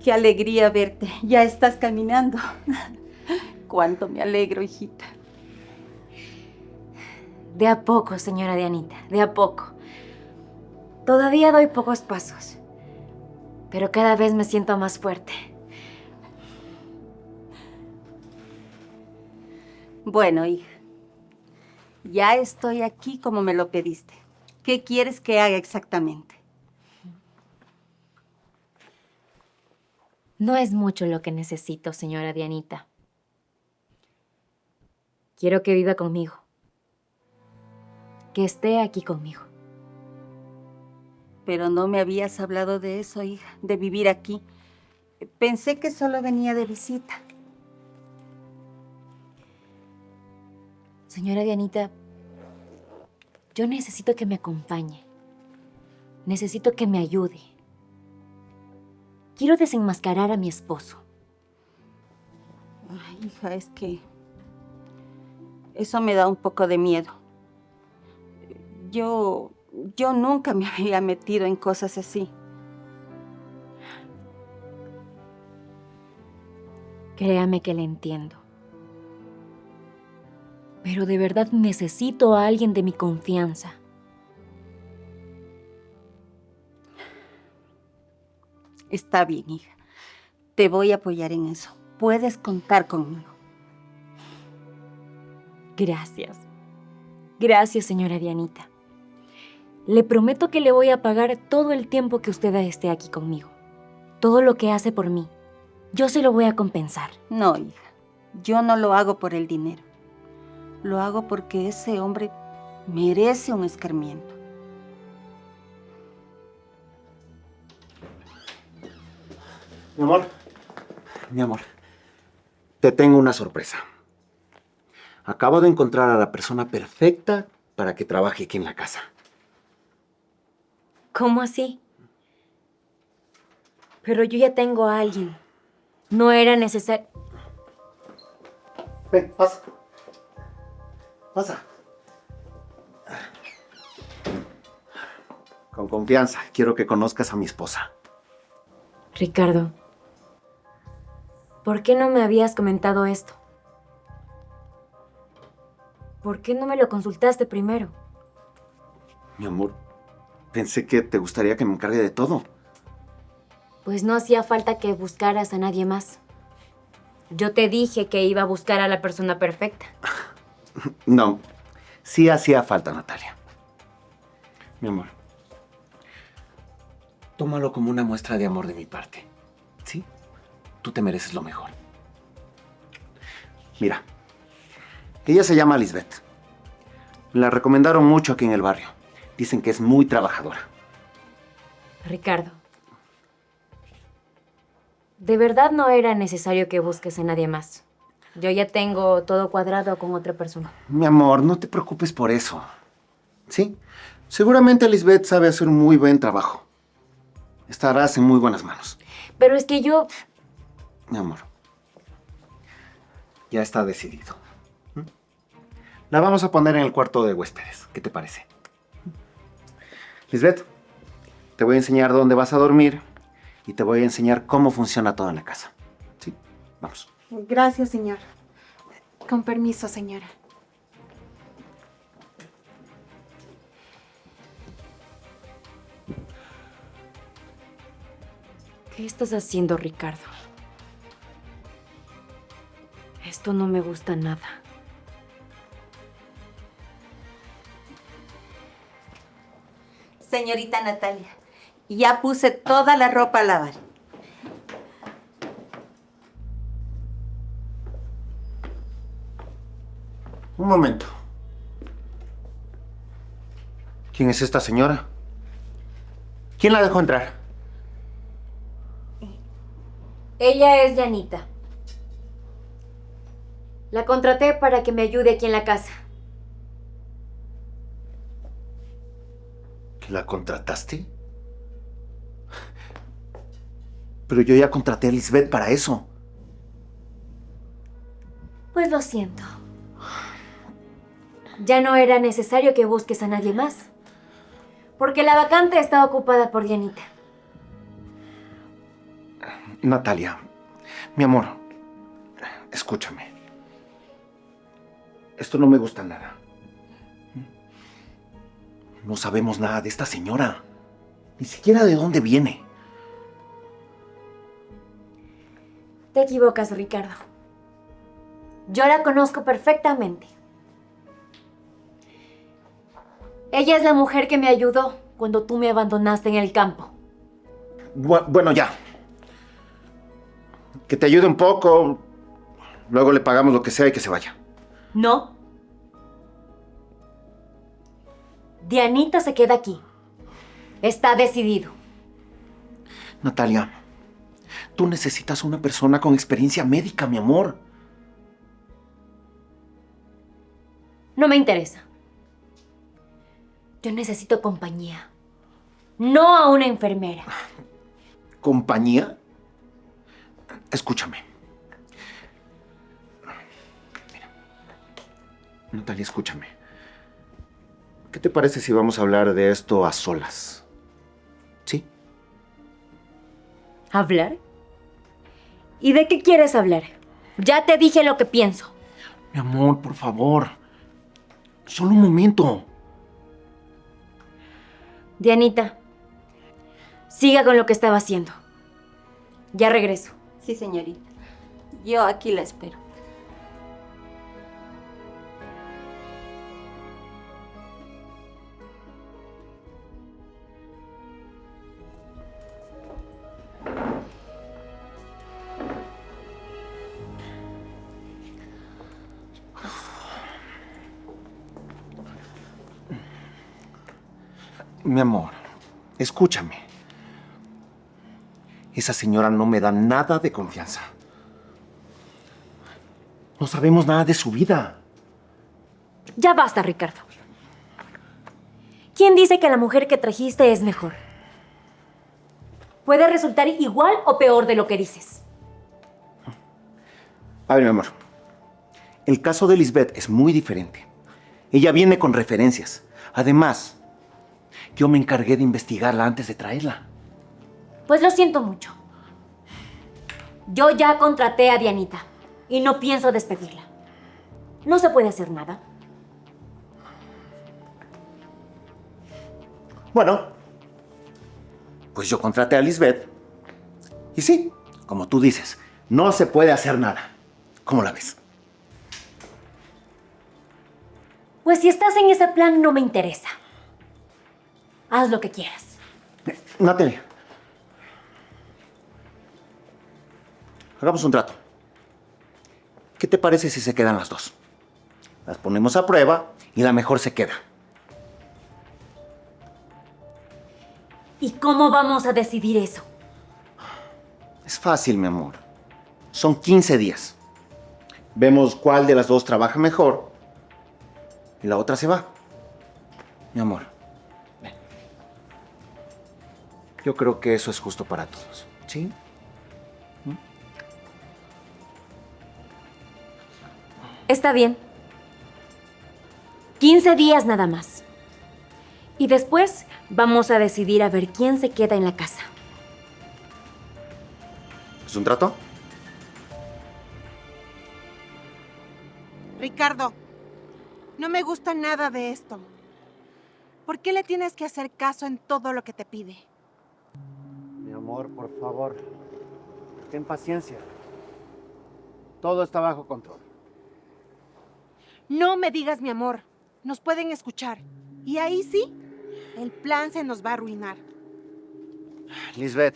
Qué alegría verte. Ya estás caminando. Cuánto me alegro, hijita. De a poco, señora Dianita, de a poco. Todavía doy pocos pasos, pero cada vez me siento más fuerte. Bueno, hija, ya estoy aquí como me lo pediste. ¿Qué quieres que haga exactamente? No es mucho lo que necesito, señora Dianita. Quiero que viva conmigo. Que esté aquí conmigo. Pero no me habías hablado de eso, hija, de vivir aquí. Pensé que solo venía de visita. Señora Dianita, yo necesito que me acompañe. Necesito que me ayude. Quiero desenmascarar a mi esposo. Ay, hija, es que eso me da un poco de miedo. Yo nunca me había metido en cosas así. Créame que le entiendo. Pero de verdad necesito a alguien de mi confianza. Está bien, hija. Te voy a apoyar en eso. Puedes contar conmigo. Gracias. Gracias, señora Dianita. Le prometo que le voy a pagar todo el tiempo que usted esté aquí conmigo. Todo lo que hace por mí. Yo se lo voy a compensar. No, hija. Yo no lo hago por el dinero. Lo hago porque ese hombre merece un escarmiento. Mi amor, te tengo una sorpresa. Acabo de encontrar a la persona perfecta para que trabaje aquí en la casa. ¿Cómo así? Pero yo ya tengo a alguien. No era necesario. Ven, pasa. Pasa. Con confianza, quiero que conozcas a mi esposa. Ricardo, ¿por qué no me habías comentado esto? ¿Por qué no me lo consultaste primero? Mi amor, pensé que te gustaría que me encargue de todo. Pues no hacía falta que buscaras a nadie más. Yo te dije que iba a buscar a la persona perfecta. No, sí hacía falta, Natalia. Mi amor, tómalo como una muestra de amor de mi parte. ¿Sí? Tú te mereces lo mejor. Mira, ella se llama Lisbeth. La recomendaron mucho aquí en el barrio. Dicen que es muy trabajadora. Ricardo, de verdad no era necesario que busques a nadie más. Yo ya tengo todo cuadrado con otra persona. Mi amor, no te preocupes por eso. ¿Sí? Seguramente Lisbeth sabe hacer un muy buen trabajo. Estarás en muy buenas manos. Pero es que yo... Mi amor, ya está decidido. ¿Mm? La vamos a poner en el cuarto de huéspedes. ¿Qué te parece? Lisbeth, te voy a enseñar dónde vas a dormir y te voy a enseñar cómo funciona todo en la casa. ¿Sí? Vamos. Gracias, señor. Con permiso, señora. ¿Qué estás haciendo, Ricardo? Esto no me gusta nada. Señorita Natalia, ya puse toda la ropa a lavar. Un momento. ¿Quién es esta señora? ¿Quién la dejó entrar? Ella es Janita. La contraté para que me ayude aquí en la casa. ¿Que la contrataste? Pero yo ya contraté a Lisbeth para eso. Pues lo siento. Ya no era necesario que busques a nadie más. Porque la vacante está ocupada por Janita. Natalia, mi amor, escúchame. Esto no me gusta nada. No sabemos nada de esta señora. Ni siquiera de dónde viene. Te equivocas, Ricardo. Yo la conozco perfectamente. Ella es la mujer que me ayudó cuando tú me abandonaste en el campo. Bueno, ya. Que te ayude un poco. Luego le pagamos lo que sea y que se vaya. No. Dianita se queda aquí. Está decidido. Natalia, tú necesitas una persona con experiencia médica, mi amor. No me interesa. Yo necesito compañía. No a una enfermera. ¿Compañía? Escúchame. Mira. Natalia, escúchame. ¿Qué te parece si vamos a hablar de esto a solas? ¿Sí? ¿Hablar? ¿Y de qué quieres hablar? Ya te dije lo que pienso. Mi amor, por favor. Solo un momento. Dianita, siga con lo que estaba haciendo. Ya regreso. Sí, señorita. Yo aquí la espero. Mi amor, escúchame. Esa señora no me da nada de confianza. No sabemos nada de su vida. Ya basta, Ricardo. ¿Quién dice que la mujer que trajiste es mejor? Puede resultar igual o peor de lo que dices. A ver, mi amor. El caso de Lisbeth es muy diferente. Ella viene con referencias. Además, yo me encargué de investigarla antes de traerla. Pues lo siento mucho. Yo ya contraté a Dianita y no pienso despedirla. No se puede hacer nada. Bueno, pues yo contraté a Lisbeth. Y sí, como tú dices, no se puede hacer nada. ¿Cómo la ves? Pues si estás en ese plan, no me interesa. Haz lo que quieras. Natalia. Hagamos un trato. ¿Qué te parece si se quedan las dos? Las ponemos a prueba y la mejor se queda. ¿Y cómo vamos a decidir eso? Es fácil, mi amor. Son 15 días. Vemos cuál de las dos trabaja mejor y la otra se va. Mi amor, ven. Yo creo que eso es justo para todos, ¿sí? Está bien. 15 días nada más. Y después vamos a decidir a ver quién se queda en la casa. ¿Es un trato? Ricardo, no me gusta nada de esto. ¿Por qué le tienes que hacer caso en todo lo que te pide? Mi amor, por favor, ten paciencia. Todo está bajo control. No me digas mi amor. Nos pueden escuchar. Y ahí sí, el plan se nos va a arruinar. Lisbeth,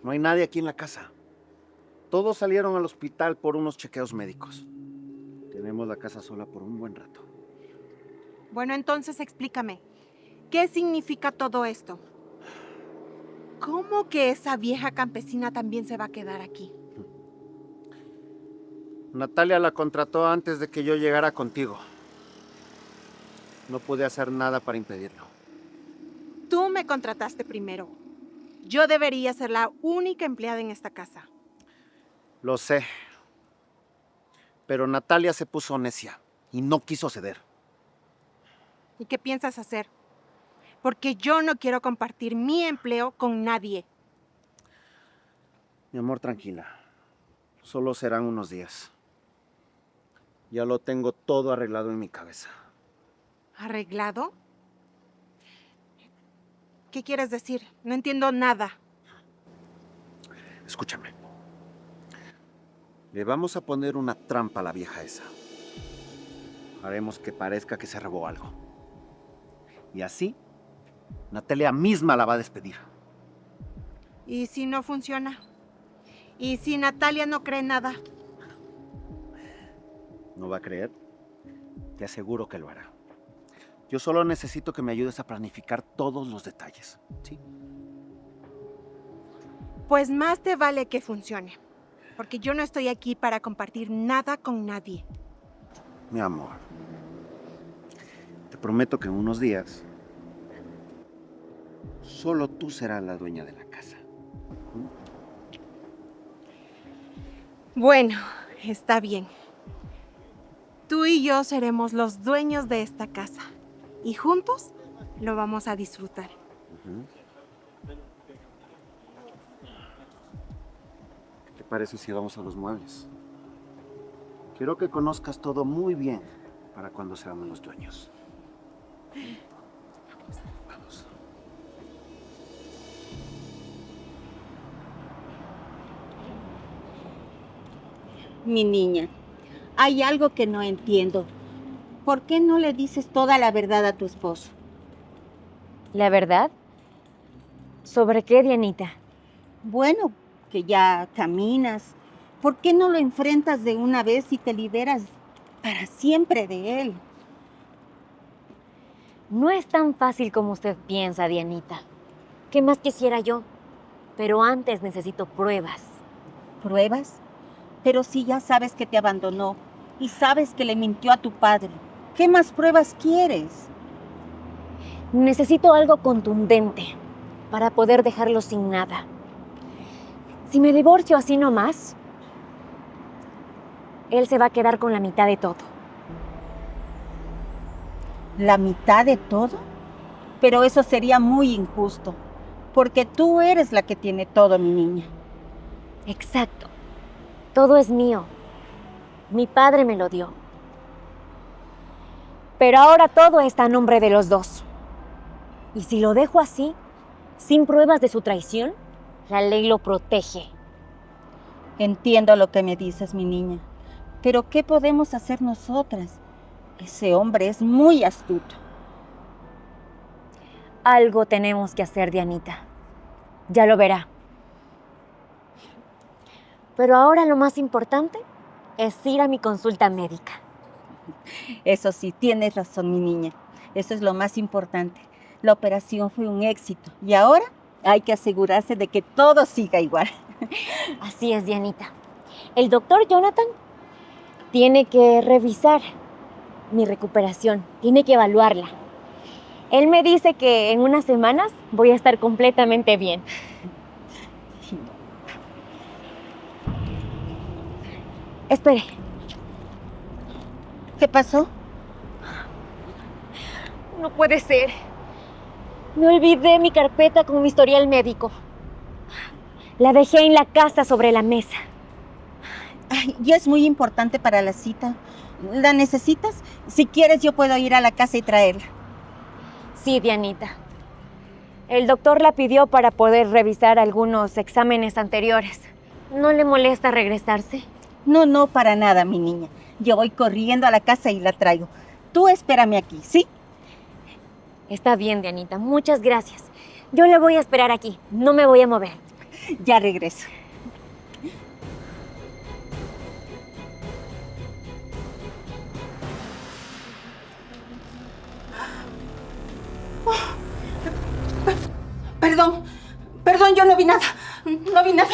no hay nadie aquí en la casa. Todos salieron al hospital por unos chequeos médicos. Tenemos la casa sola por un buen rato. Bueno, entonces explícame. ¿Qué significa todo esto? ¿Cómo que esa vieja campesina también se va a quedar aquí? Natalia la contrató antes de que yo llegara contigo. No pude hacer nada para impedirlo. Tú me contrataste primero. Yo debería ser la única empleada en esta casa. Lo sé. Pero Natalia se puso necia y no quiso ceder. ¿Y qué piensas hacer? Porque yo no quiero compartir mi empleo con nadie. Mi amor, tranquila. Solo serán unos días. Ya lo tengo todo arreglado en mi cabeza. ¿Arreglado? ¿Qué quieres decir? No entiendo nada. Escúchame. Le vamos a poner una trampa a la vieja esa. Haremos que parezca que se robó algo. Y así, Natalia misma la va a despedir. ¿Y si no funciona? ¿Y si Natalia no cree nada? ¿No va a creer? Te aseguro que lo hará. Yo solo necesito que me ayudes a planificar todos los detalles, ¿sí? Pues más te vale que funcione. Porque yo no estoy aquí para compartir nada con nadie. Mi amor, te prometo que en unos días solo tú serás la dueña de la casa. Bueno, está bien. Tú y yo seremos los dueños de esta casa. Y juntos lo vamos a disfrutar. ¿Qué te parece si vamos a los muebles? Quiero que conozcas todo muy bien para cuando seamos los dueños. Vamos. Mi niña, hay algo que no entiendo. ¿Por qué no le dices toda la verdad a tu esposo? ¿La verdad? ¿Sobre qué, Dianita? Bueno, que ya caminas. ¿Por qué no lo enfrentas de una vez y te liberas para siempre de él? No es tan fácil como usted piensa, Dianita. ¿Qué más quisiera yo? Pero antes necesito pruebas. ¿Pruebas? Pero si ya sabes que te abandonó Y sabes que le mintió a tu padre. ¿Qué más pruebas quieres? Necesito algo contundente para poder dejarlo sin nada. Si me divorcio así nomás, él se va a quedar con la mitad de todo. ¿La mitad de todo? Pero eso sería muy injusto, porque tú eres la que tiene todo, mi niña. Exacto. Todo es mío. Mi padre me lo dio. Pero ahora todo está a nombre de los dos. Y si lo dejo así, sin pruebas de su traición, la ley lo protege. Entiendo lo que me dices, mi niña. Pero ¿qué podemos hacer nosotras? Ese hombre es muy astuto. Algo tenemos que hacer, Dianita. Ya lo verá. Pero ahora lo más importante es ir a mi consulta médica. Eso sí, tienes razón, mi niña. Eso es lo más importante. La operación fue un éxito y ahora hay que asegurarse de que todo siga igual. Así es, Dianita. El doctor Jonathan tiene que revisar mi recuperación, tiene que evaluarla. Él me dice que en unas semanas voy a estar completamente bien. Espere. ¿Qué pasó? No puede ser. Me olvidé mi carpeta con mi historial médico. La dejé en la casa sobre la mesa. Ay, y es muy importante para la cita. ¿La necesitas? Si quieres, yo puedo ir a la casa y traerla. Sí, Dianita. El doctor la pidió para poder revisar algunos exámenes anteriores. ¿No le molesta regresarse? No, no, para nada, mi niña. Yo voy corriendo a la casa y la traigo. Tú espérame aquí, ¿sí? Está bien, Dianita. Muchas gracias. Yo le voy a esperar aquí. No me voy a mover. Ya regreso. Perdón, yo no vi nada. No vi nada,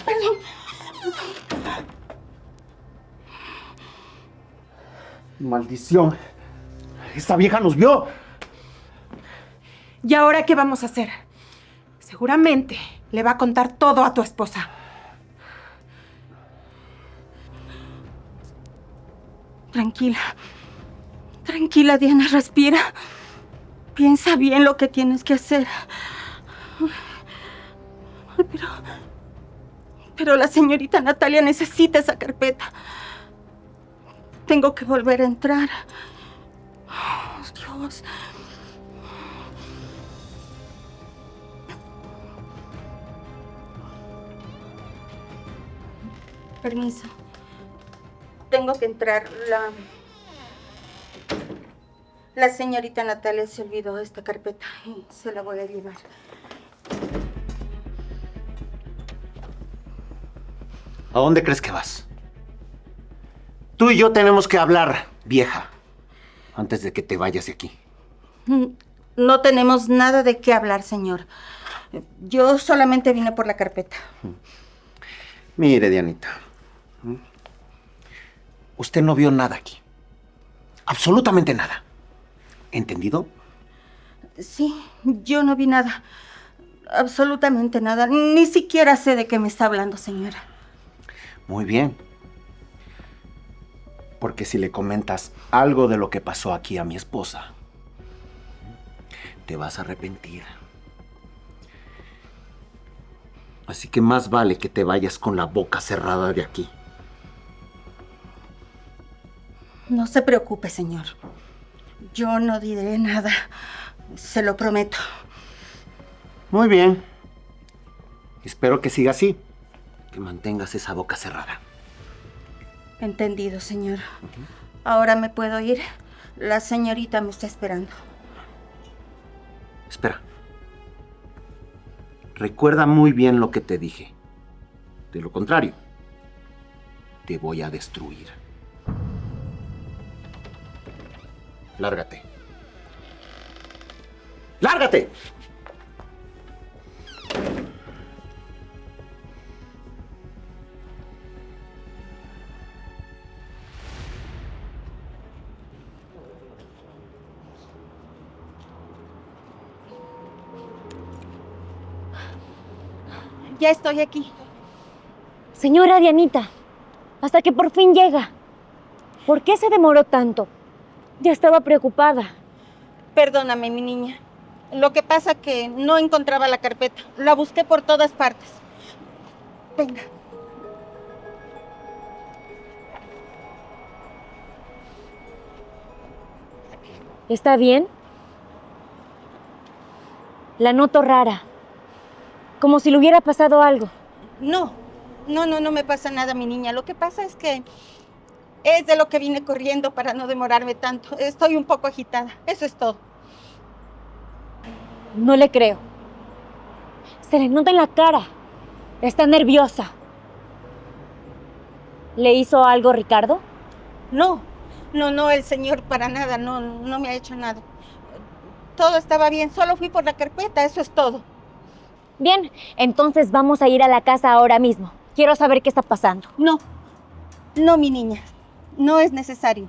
perdón. ¡Maldición! ¡Esta vieja nos vio! ¿Y ahora qué vamos a hacer? Seguramente le va a contar todo a tu esposa. Tranquila, Diana, respira. Piensa bien lo que tienes que hacer. Pero la señorita Natalia necesita esa carpeta. Tengo que volver a entrar. Oh, Dios. Permiso. Tengo que entrar. La señorita Natalia se olvidó de esta carpeta y se la voy a llevar. ¿A dónde crees que vas? Tú y yo tenemos que hablar, vieja, antes de que te vayas de aquí. No tenemos nada de qué hablar, señor. Yo solamente vine por la carpeta. Mire, Dianita. Usted no vio nada aquí. Absolutamente nada. ¿Entendido? Sí, yo no vi nada. Absolutamente nada. Ni siquiera sé de qué me está hablando, señora. Muy bien. Porque si le comentas algo de lo que pasó aquí a mi esposa, te vas a arrepentir. Así que más vale que te vayas con la boca cerrada de aquí. No se preocupe, señor. Yo no diré nada. Se lo prometo. Muy bien. Espero que siga así. Que mantengas esa boca cerrada. Entendido, señor. Ahora me puedo ir. La señorita me está esperando. Espera. Recuerda muy bien lo que te dije. De lo contrario, te voy a destruir. Lárgate. ¡Lárgate! Ya estoy aquí. Señora Dianita, hasta que por fin llega. ¿Por qué se demoró tanto? Ya estaba preocupada. Perdóname, mi niña. Lo que pasa que no encontraba la carpeta. La busqué por todas partes. Venga. ¿Está bien? La noto rara. Como si le hubiera pasado algo. No me pasa nada, mi niña. Lo que pasa es que es de lo que vine corriendo para no demorarme tanto. Estoy un poco agitada. Eso es todo. No le creo. Se le nota en la cara. Está nerviosa. ¿Le hizo algo Ricardo? No, el señor para nada. No me ha hecho nada. Todo estaba bien. Solo fui por la carpeta. Eso es todo. Bien, entonces vamos a ir a la casa ahora mismo. Quiero saber qué está pasando. No, mi niña. No es necesario.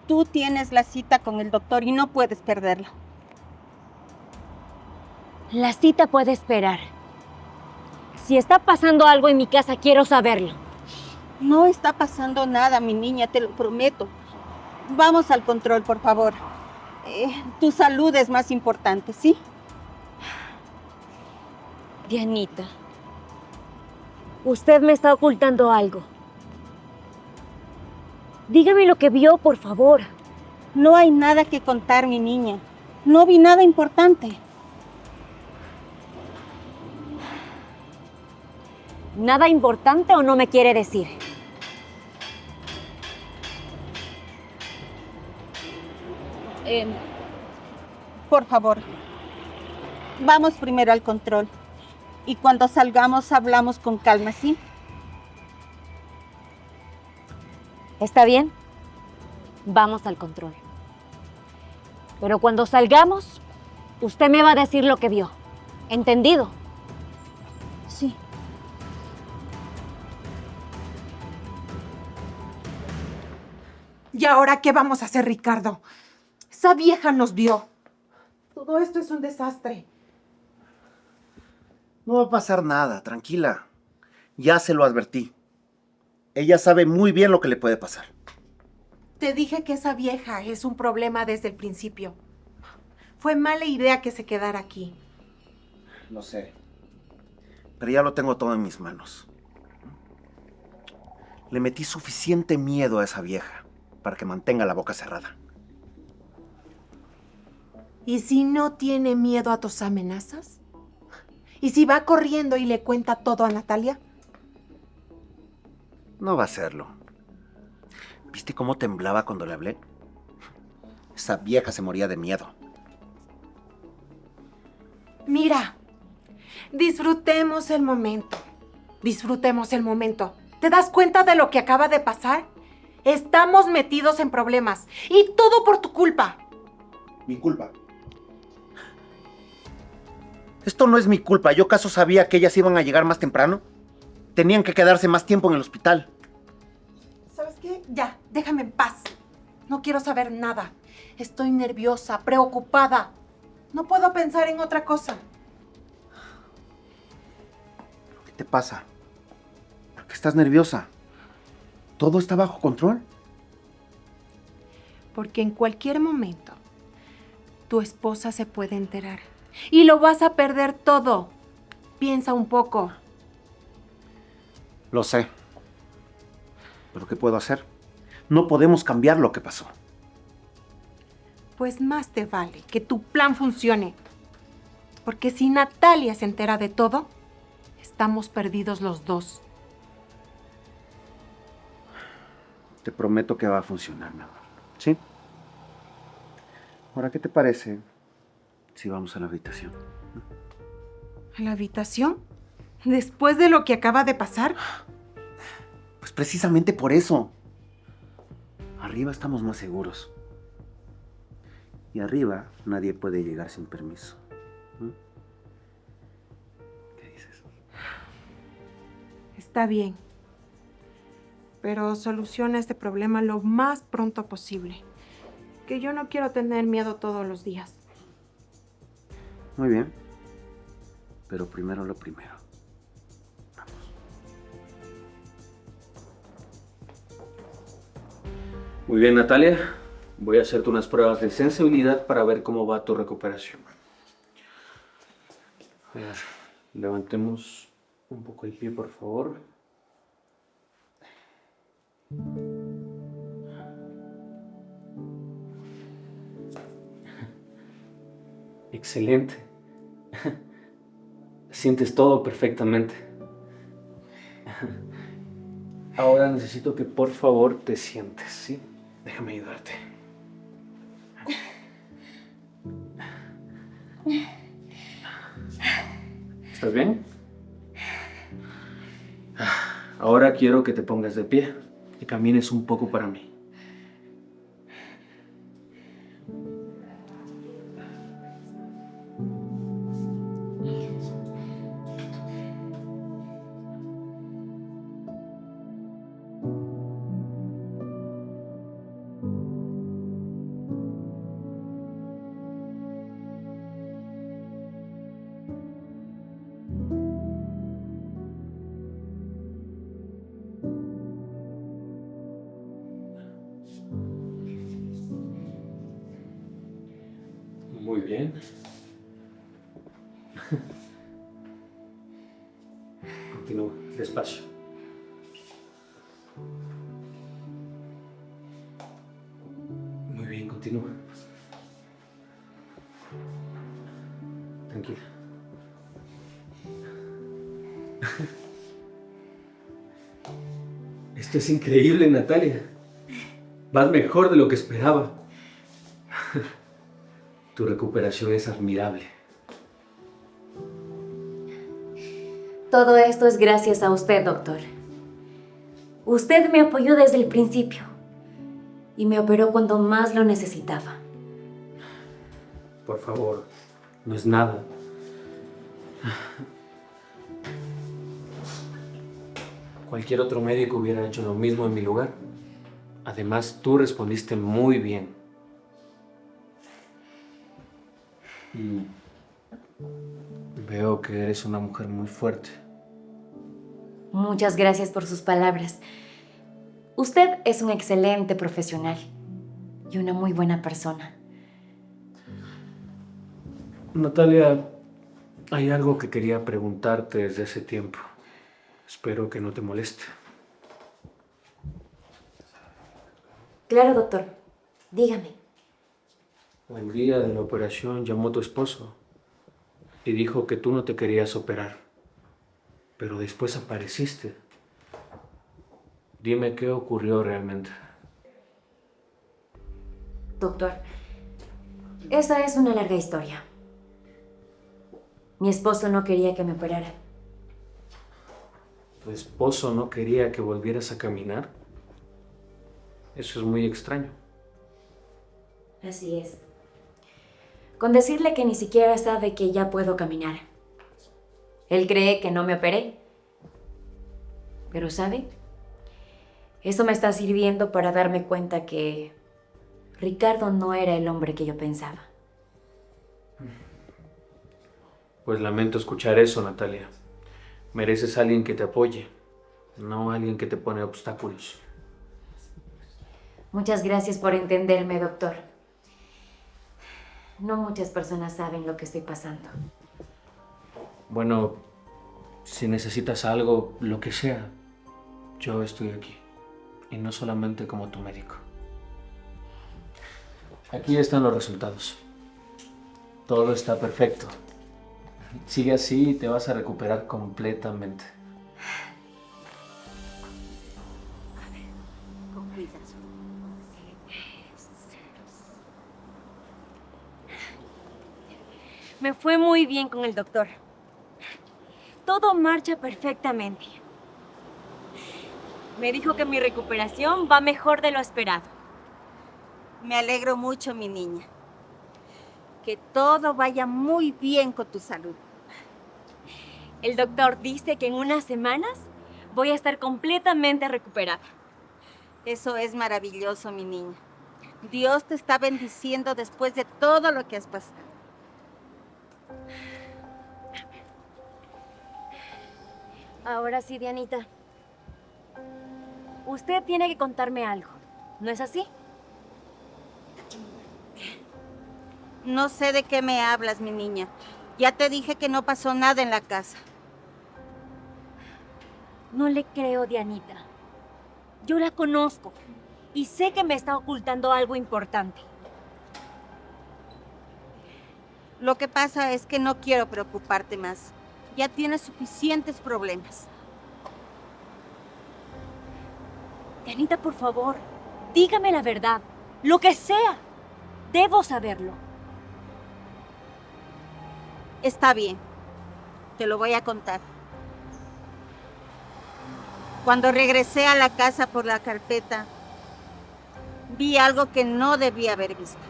Tú tienes la cita con el doctor y no puedes perderla. La cita puede esperar. Si está pasando algo en mi casa, quiero saberlo. No está pasando nada, mi niña, te lo prometo. Vamos al control, por favor. Tu salud es más importante, ¿sí? Dianita, usted me está ocultando algo. Dígame lo que vio, por favor. No hay nada que contar, mi niña. No vi nada importante. ¿Nada importante o no me quiere decir? Por favor, vamos primero al control. Y cuando salgamos hablamos con calma, ¿sí? ¿Está bien? Vamos al control. Pero cuando salgamos, usted me va a decir lo que vio. ¿Entendido? Sí. ¿Y ahora qué vamos a hacer, Ricardo? Esa vieja nos vio. Todo esto es un desastre. No va a pasar nada, tranquila. Ya se lo advertí. Ella sabe muy bien lo que le puede pasar. Te dije que esa vieja es un problema desde el principio. Fue mala idea que se quedara aquí. Lo sé. Pero ya lo tengo todo en mis manos. Le metí suficiente miedo a esa vieja para que mantenga la boca cerrada. ¿Y si no tiene miedo a tus amenazas? ¿Y si va corriendo y le cuenta todo a Natalia? No va a hacerlo. ¿Viste cómo temblaba cuando le hablé? Esa vieja se moría de miedo. Mira, disfrutemos el momento. Disfrutemos el momento. ¿Te das cuenta de lo que acaba de pasar? Estamos metidos en problemas. Y todo por tu culpa. Mi culpa. Esto no es mi culpa. ¿Yo acaso sabía que ellas iban a llegar más temprano? Tenían que quedarse más tiempo en el hospital. ¿Sabes qué? Ya, déjame en paz. No quiero saber nada. Estoy nerviosa, preocupada. No puedo pensar en otra cosa. ¿Qué te pasa? ¿Por qué estás nerviosa? ¿Todo está bajo control? Porque en cualquier momento tu esposa se puede enterar. Y lo vas a perder todo. Piensa un poco. Lo sé. ¿Pero qué puedo hacer? No podemos cambiar lo que pasó. Pues más te vale que tu plan funcione. Porque si Natalia se entera de todo, estamos perdidos los dos. Te prometo que va a funcionar, mi amor. ¿Sí? Ahora, ¿qué te parece si vamos a la habitación? ¿A la habitación? ¿Después de lo que acaba de pasar? Pues precisamente por eso. Arriba estamos más seguros. Y arriba nadie puede llegar sin permiso. ¿Qué dices? Está bien. Pero soluciona este problema lo más pronto posible. Que yo no quiero tener miedo todos los días. Muy bien. Pero primero lo primero. Muy bien, Natalia. Voy a hacerte unas pruebas de sensibilidad para ver cómo va tu recuperación. A ver, levantemos un poco el pie, por favor. Excelente. Sientes todo perfectamente. Ahora necesito que por favor te sientes, ¿sí? Déjame ayudarte. ¿Estás bien? Ahora quiero que te pongas de pie y camines un poco para mí. Muy bien. Continúa, despacio. Muy bien, continúa. Tranquila. Esto es increíble, Natalia. Vas mejor de lo que esperaba. Tu recuperación es admirable. Todo esto es gracias a usted, doctor. Usted me apoyó desde el principio y me operó cuando más lo necesitaba. Por favor, no es nada. Cualquier otro médico hubiera hecho lo mismo en mi lugar. Además, tú respondiste muy bien. Y veo que eres una mujer muy fuerte. Muchas gracias por sus palabras. Usted es un excelente profesional y una muy buena persona. Natalia, hay algo que quería preguntarte desde hace tiempo. Espero que no te moleste. Claro, doctor. Dígame. El día de la operación llamó tu esposo y dijo que tú no te querías operar, pero después apareciste. Dime qué ocurrió realmente. Doctor, esa es una larga historia. Mi esposo no quería que me operara. ¿Tu esposo no quería que volvieras a caminar? Eso es muy extraño. Así es. Con decirle que ni siquiera sabe que ya puedo caminar. Él cree que no me operé. Pero ¿sabe? Eso me está sirviendo para darme cuenta que Ricardo no era el hombre que yo pensaba. Pues lamento escuchar eso, Natalia. Mereces a alguien que te apoye, no a alguien que te pone obstáculos. Muchas gracias por entenderme, doctor. No muchas personas saben lo que estoy pasando. Bueno, si necesitas algo, lo que sea, yo estoy aquí. Y no solamente como tu médico. Aquí están los resultados. Todo está perfecto. Sigue así y te vas a recuperar completamente. Con cuidado. Me fue muy bien con el doctor. Todo marcha perfectamente. Me dijo que mi recuperación va mejor de lo esperado. Me alegro mucho, mi niña. Que todo vaya muy bien con tu salud. El doctor dice que en unas semanas voy a estar completamente recuperada. Eso es maravilloso, mi niña. Dios te está bendiciendo después de todo lo que has pasado. Ahora sí, Dianita. Usted tiene que contarme algo. ¿No es así? No sé de qué me hablas, mi niña. Ya te dije que no pasó nada en la casa. No le creo, Dianita. Yo la conozco y sé que me está ocultando algo importante. Lo que pasa es que no quiero preocuparte más. Ya tienes suficientes problemas. Dianita, por favor, dígame la verdad. Lo que sea. Debo saberlo. Está bien. Te lo voy a contar. Cuando regresé a la casa por la carpeta, vi algo que no debía haber visto.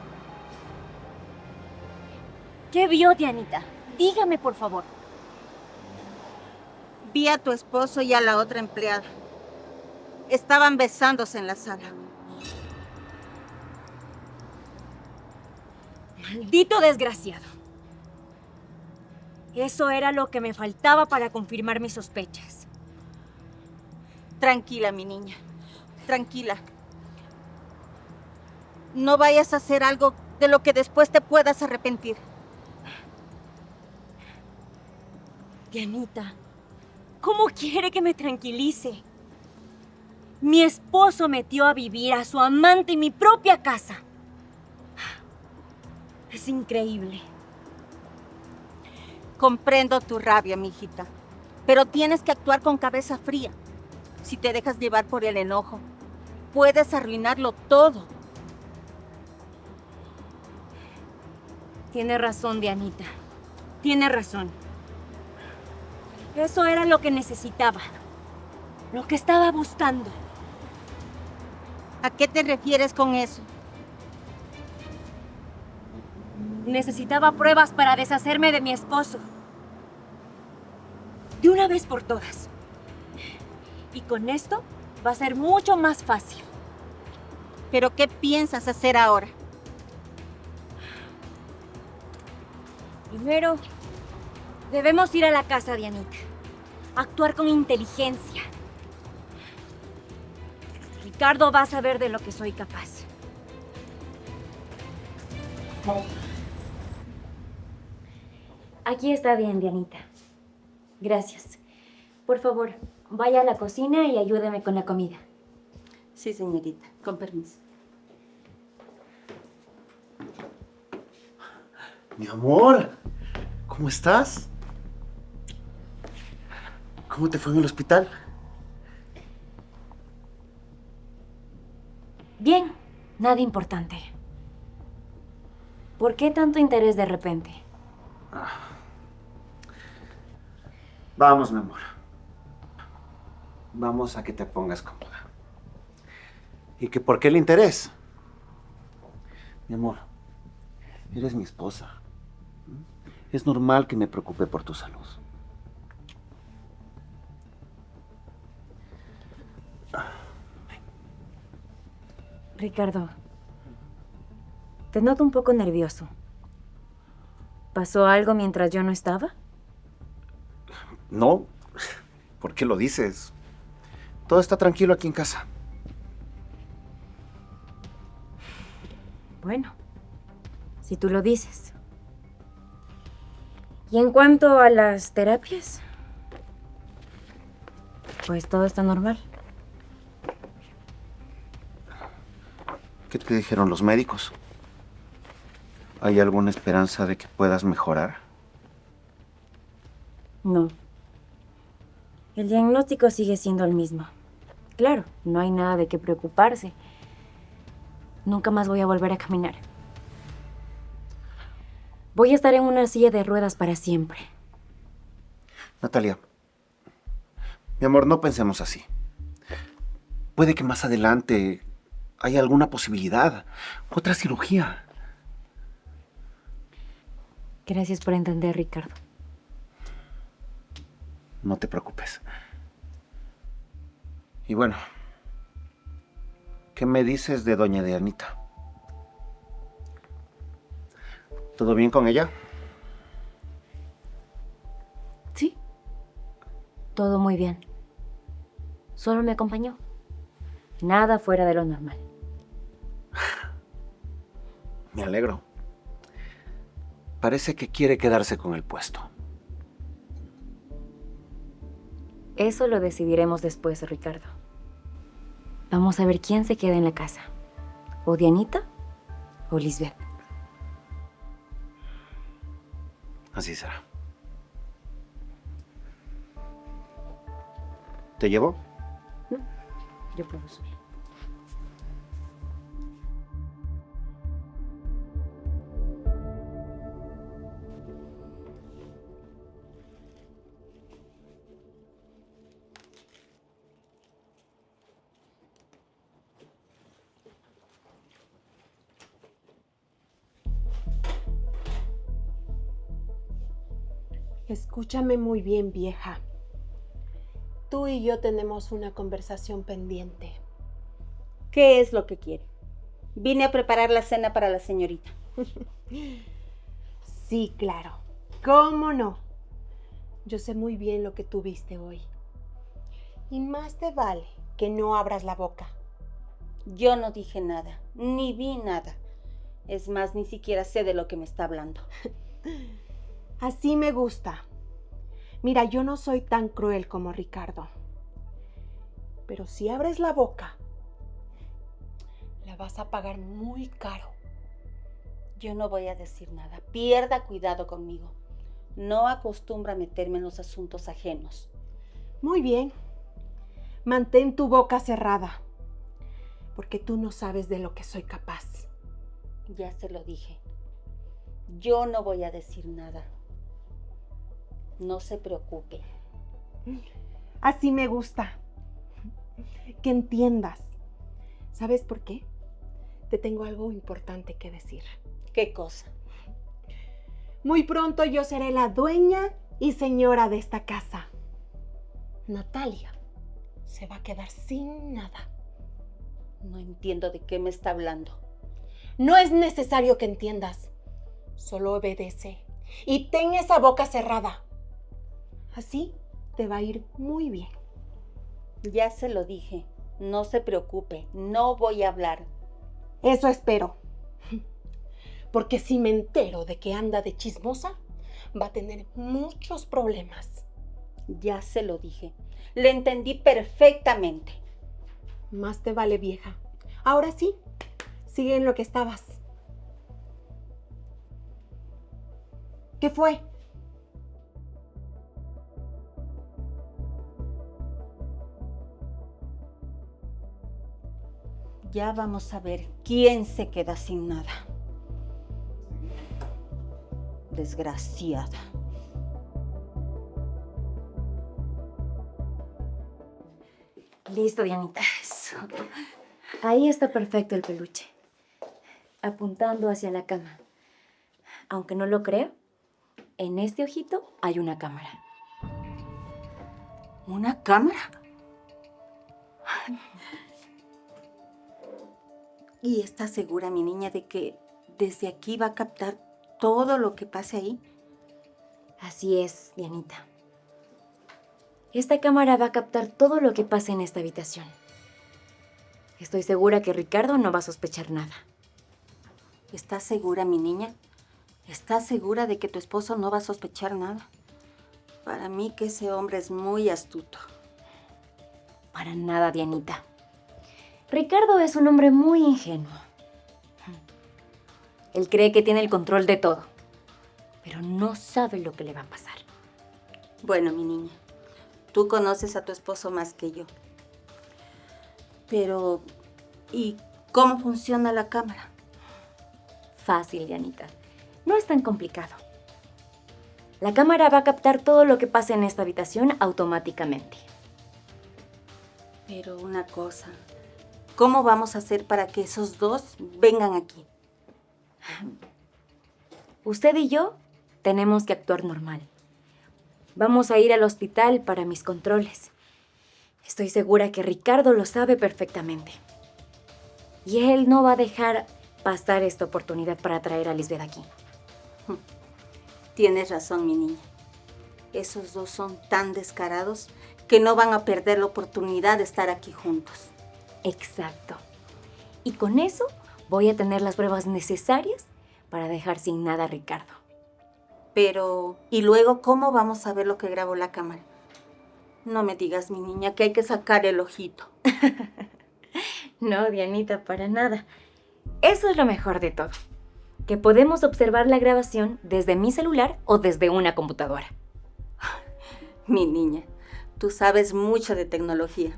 ¿Qué vio, Dianita? Dígame, por favor. Vi a tu esposo y a la otra empleada. Estaban besándose en la sala. Maldito desgraciado. Eso era lo que me faltaba para confirmar mis sospechas. Tranquila, mi niña. Tranquila. No vayas a hacer algo de lo que después te puedas arrepentir. Dianita, ¿cómo quiere que me tranquilice? Mi esposo metió a vivir a su amante en mi propia casa. Es increíble. Comprendo tu rabia, mijita, pero tienes que actuar con cabeza fría. Si te dejas llevar por el enojo, puedes arruinarlo todo. Tiene razón, Dianita. Tiene razón. Eso era lo que necesitaba. Lo que estaba buscando. ¿A qué te refieres con eso? Necesitaba pruebas para deshacerme de mi esposo. De una vez por todas. Y con esto va a ser mucho más fácil. ¿Pero qué piensas hacer ahora? Primero, debemos ir a la casa, Dianita. Actuar con inteligencia. Ricardo va a saber de lo que soy capaz. Aquí está bien, Dianita. Gracias. Por favor, vaya a la cocina y ayúdeme con la comida. Sí, señorita, con permiso. Mi amor, ¿cómo estás? ¿Cómo te fue en el hospital? Bien, nada importante. ¿Por qué tanto interés de repente? Vamos, mi amor. Vamos a que te pongas cómoda. ¿Y que por qué el interés? Mi amor, eres mi esposa. Es normal que me preocupe por tu salud. Ricardo, te noto un poco nervioso. ¿Pasó algo mientras yo no estaba? No, ¿por qué lo dices? Todo está tranquilo aquí en casa. Bueno, si tú lo dices. Y en cuanto a las terapias, pues todo está normal. ¿Qué te dijeron los médicos? ¿Hay alguna esperanza de que puedas mejorar? No. El diagnóstico sigue siendo el mismo. Claro, no hay nada de qué preocuparse. Nunca más voy a volver a caminar. Voy a estar en una silla de ruedas para siempre. Natalia, mi amor, no pensemos así. Puede que más adelante haya alguna posibilidad, otra cirugía. Gracias por entender, Ricardo. No te preocupes. Y bueno, ¿qué me dices de doña Dianita? ¿Todo bien con ella? Sí. Todo muy bien. Solo me acompañó. Nada fuera de lo normal. Me alegro. Parece que quiere quedarse con el puesto. Eso lo decidiremos después, Ricardo. Vamos a ver quién se queda en la casa. ¿O Dianita o Lisbeth? Así será. ¿Te llevo? Yo puedo subir. Escúchame muy bien, vieja. Tú y yo tenemos una conversación pendiente. ¿Qué es lo que quiere? Vine a preparar la cena para la señorita. Sí, claro. ¿Cómo no? Yo sé muy bien lo que tú viste hoy. Y más te vale que no abras la boca. Yo no dije nada, ni vi nada. Es más, ni siquiera sé de lo que me está hablando. Así me gusta. Mira, yo no soy tan cruel como Ricardo. Pero si abres la boca, la vas a pagar muy caro. Yo no voy a decir nada. Pierda cuidado conmigo. No acostumbro a meterme en los asuntos ajenos. Muy bien. Mantén tu boca cerrada, porque tú no sabes de lo que soy capaz. Ya se lo dije. Yo no voy a decir nada. No se preocupe. Así me gusta. Que entiendas. ¿Sabes por qué? Te tengo algo importante que decir. ¿Qué cosa? Muy pronto yo seré la dueña y señora de esta casa. Natalia se va a quedar sin nada. No entiendo de qué me está hablando. No es necesario que entiendas. Solo obedece y ten esa boca cerrada. Así te va a ir muy bien. Ya se lo dije. No se preocupe. No voy a hablar. Eso espero. Porque si me entero de que anda de chismosa, va a tener muchos problemas. Ya se lo dije. Le entendí perfectamente. Más te vale, vieja. Ahora sí, sigue en lo que estabas. ¿Qué fue? Ya vamos a ver quién se queda sin nada. Desgraciada. Listo, Dianita. Eso. Ahí está perfecto el peluche. Apuntando hacia la cama. Aunque no lo creo, en este ojito hay una cámara. ¿Una cámara? ¿Y está segura, mi niña, de que desde aquí va a captar todo lo que pase ahí? Así es, Dianita. Esta cámara va a captar todo lo que pase en esta habitación. Estoy segura que Ricardo no va a sospechar nada. ¿Estás segura, mi niña? ¿Estás segura de que tu esposo no va a sospechar nada? Para mí que ese hombre es muy astuto. Para nada, Dianita. Ricardo es un hombre muy ingenuo. Él cree que tiene el control de todo, pero no sabe lo que le va a pasar. Bueno, mi niña, tú conoces a tu esposo más que yo. Pero, ¿y cómo funciona la cámara? Fácil, Dianita. No es tan complicado. La cámara va a captar todo lo que pase en esta habitación automáticamente. Pero una cosa, ¿cómo vamos a hacer para que esos dos vengan aquí? Usted y yo tenemos que actuar normal. Vamos a ir al hospital para mis controles. Estoy segura que Ricardo lo sabe perfectamente. Y él no va a dejar pasar esta oportunidad para traer a Lisbeth aquí. Tienes razón, mi niña. Esos dos son tan descarados que no van a perder la oportunidad de estar aquí juntos. Exacto. Y con eso Voy a tener las pruebas necesarias para dejar sin nada a Ricardo. Pero, ¿y luego cómo vamos a ver lo que grabó la cámara? No me digas, mi niña, que hay que sacar el ojito. No, Dianita, para nada. Eso es lo mejor de todo, que podemos observar la grabación desde mi celular o desde una computadora. Mi niña, tú sabes mucho de tecnología.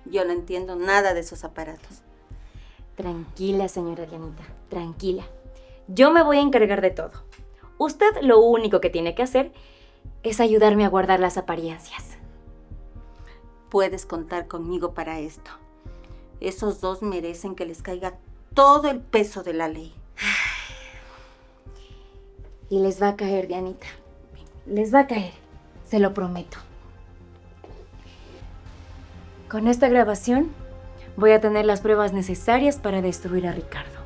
Yo no entiendo nada de esos aparatos. Tranquila, señora Dianita, tranquila. Yo me voy a encargar de todo. Usted lo único que tiene que hacer es ayudarme a guardar las apariencias. Puedes contar conmigo para esto. Esos dos merecen que les caiga todo el peso de la ley. Y les va a caer, Dianita. Les va a caer, se lo prometo. Con esta grabación voy a tener las pruebas necesarias para destruir a Ricardo.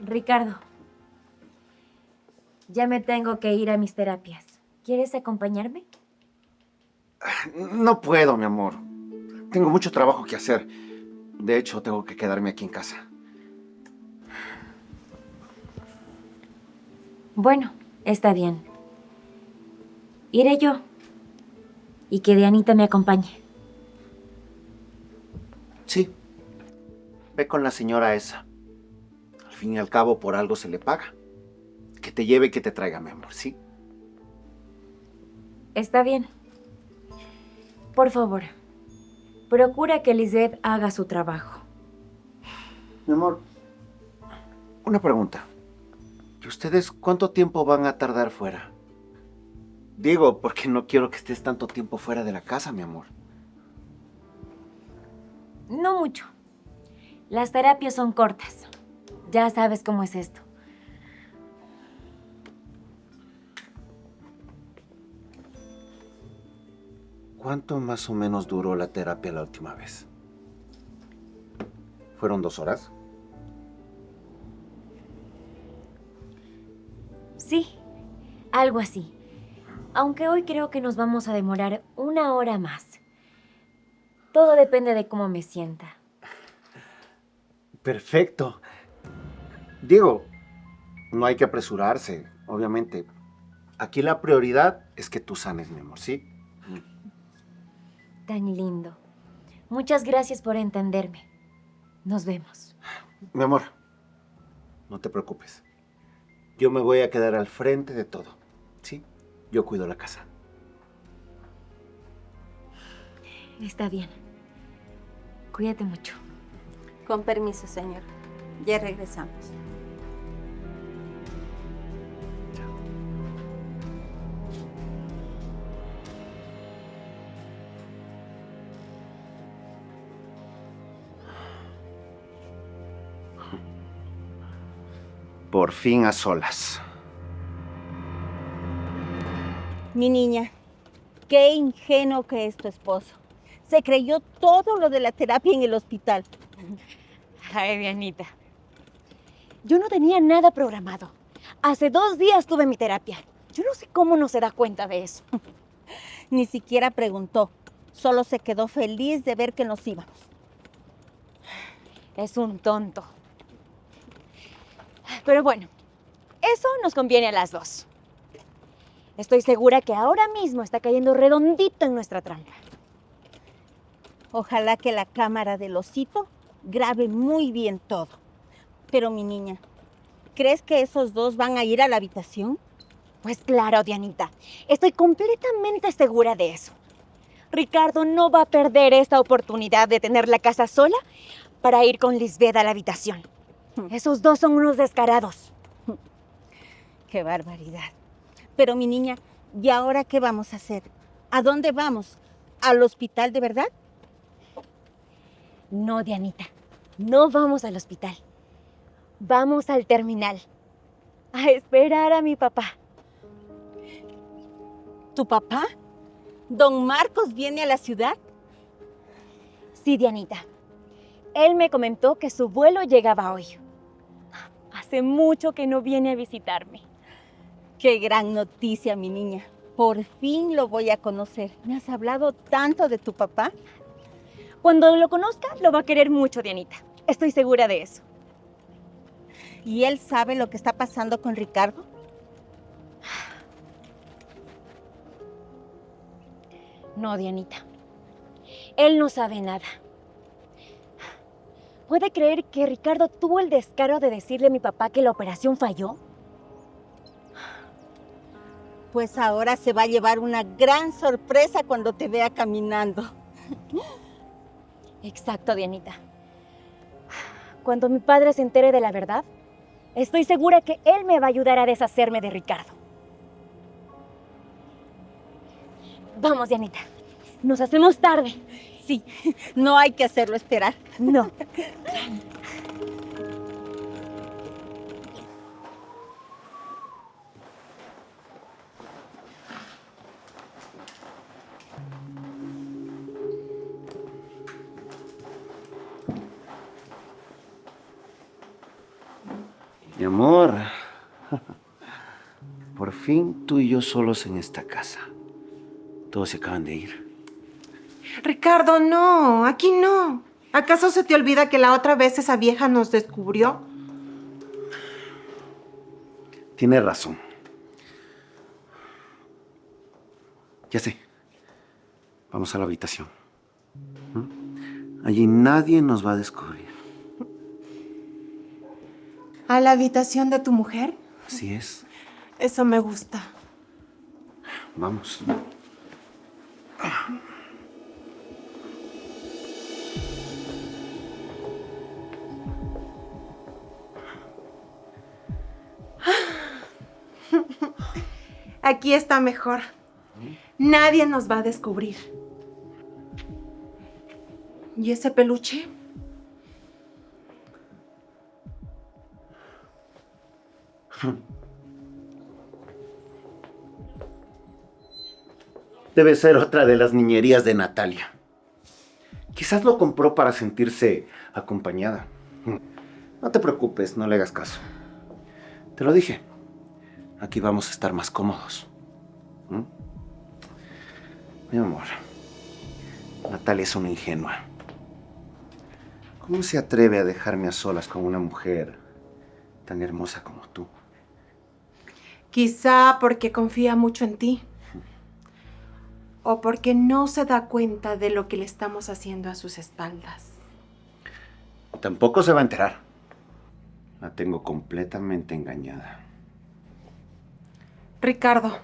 Ricardo, ya me tengo que ir a mis terapias. ¿Quieres acompañarme? No puedo, mi amor. Tengo mucho trabajo que hacer. De hecho, tengo que quedarme aquí en casa. Bueno, está bien. Iré yo. Y que Dianita me acompañe. Sí. Ve con la señora esa. Al fin y al cabo, por algo se le paga. Que te lleve y que te traiga, mi amor, ¿sí? Está bien. Por favor, procura que Lisbeth haga su trabajo. Mi amor, una pregunta. ¿Y ustedes cuánto tiempo van a tardar fuera? Digo, porque no quiero que estés tanto tiempo fuera de la casa, mi amor. No mucho. Las terapias son cortas. Ya sabes cómo es esto. ¿Cuánto más o menos duró la terapia la última vez? ¿Fueron 2 horas? Sí, algo así. Aunque hoy creo que nos vamos a demorar 1 hora más. Todo depende de cómo me sienta. Perfecto. Diego, no hay que apresurarse, obviamente. Aquí la prioridad es que tú sanes, mi amor, ¿sí? Tan lindo. Muchas gracias por entenderme. Nos vemos. Mi amor, no te preocupes. Yo me voy a quedar al frente de todo, ¿sí? Yo cuido la casa. Está bien. Cuídate mucho. Con permiso, señor. Ya regresamos. Por fin a solas. Mi niña, qué ingenuo que es tu esposo. Se creyó todo lo de la terapia en el hospital. Ay, Dianita. Yo no tenía nada programado. Hace 2 días tuve mi terapia. Yo no sé cómo no se da cuenta de eso. Ni siquiera preguntó. Solo se quedó feliz de ver que nos íbamos. Es un tonto. Pero bueno, eso nos conviene a las 2. Estoy segura que ahora mismo está cayendo redondito en nuestra trampa. Ojalá que la cámara del osito grabe muy bien todo. Pero mi niña, ¿crees que esos dos van a ir a la habitación? Pues claro, Dianita. Estoy completamente segura de eso. Ricardo no va a perder esta oportunidad de tener la casa sola para ir con Lisbeth a la habitación. Esos dos son unos descarados. ¡Qué barbaridad! Pero mi niña, ¿y ahora qué vamos a hacer? ¿A dónde vamos? ¿Al hospital de verdad? No, Dianita. No vamos al hospital. Vamos al terminal. A esperar a mi papá. ¿Tu papá? ¿Don Marcos viene a la ciudad? Sí, Dianita. Él me comentó que su vuelo llegaba hoy. hace mucho que no viene a visitarme. Qué gran noticia, mi niña. Por fin lo voy a conocer. ¿Me has hablado tanto de tu papá? Cuando lo conozca, lo va a querer mucho, Dianita. Estoy segura de eso. ¿Y él sabe lo que está pasando con Ricardo? No, Dianita. Él no sabe nada. ¿Puede creer que Ricardo tuvo el descaro de decirle a mi papá que la operación falló? Pues ahora se va a llevar una gran sorpresa cuando te vea caminando. Exacto, Dianita. Cuando mi padre se entere de la verdad, estoy segura que él me va a ayudar a deshacerme de Ricardo. Vamos, Dianita. Nos hacemos tarde. Sí, no hay que hacerlo esperar. No. Mi amor, por fin tú y yo solos en esta casa. Todos se acaban de ir. Ricardo, no, aquí no. ¿Acaso se te olvida que la otra vez esa vieja nos descubrió? Tienes razón. Ya sé. Vamos a la habitación. Allí nadie nos va a descubrir. ¿A la habitación de tu mujer? Así es. Eso me gusta. Vamos. Aquí está mejor. Nadie nos va a descubrir. ¿Y ese peluche? Debe ser otra de las niñerías de Natalia. Quizás lo compró para sentirse acompañada. No te preocupes, no le hagas caso. Te lo dije. Aquí vamos a estar más cómodos. Mi amor, Natalia es una ingenua. ¿Cómo se atreve a dejarme a solas con una mujer tan hermosa como tú? Quizá porque confía mucho en ti. O porque no se da cuenta de lo que le estamos haciendo a sus espaldas. Tampoco se va a enterar. La tengo completamente engañada. Ricardo,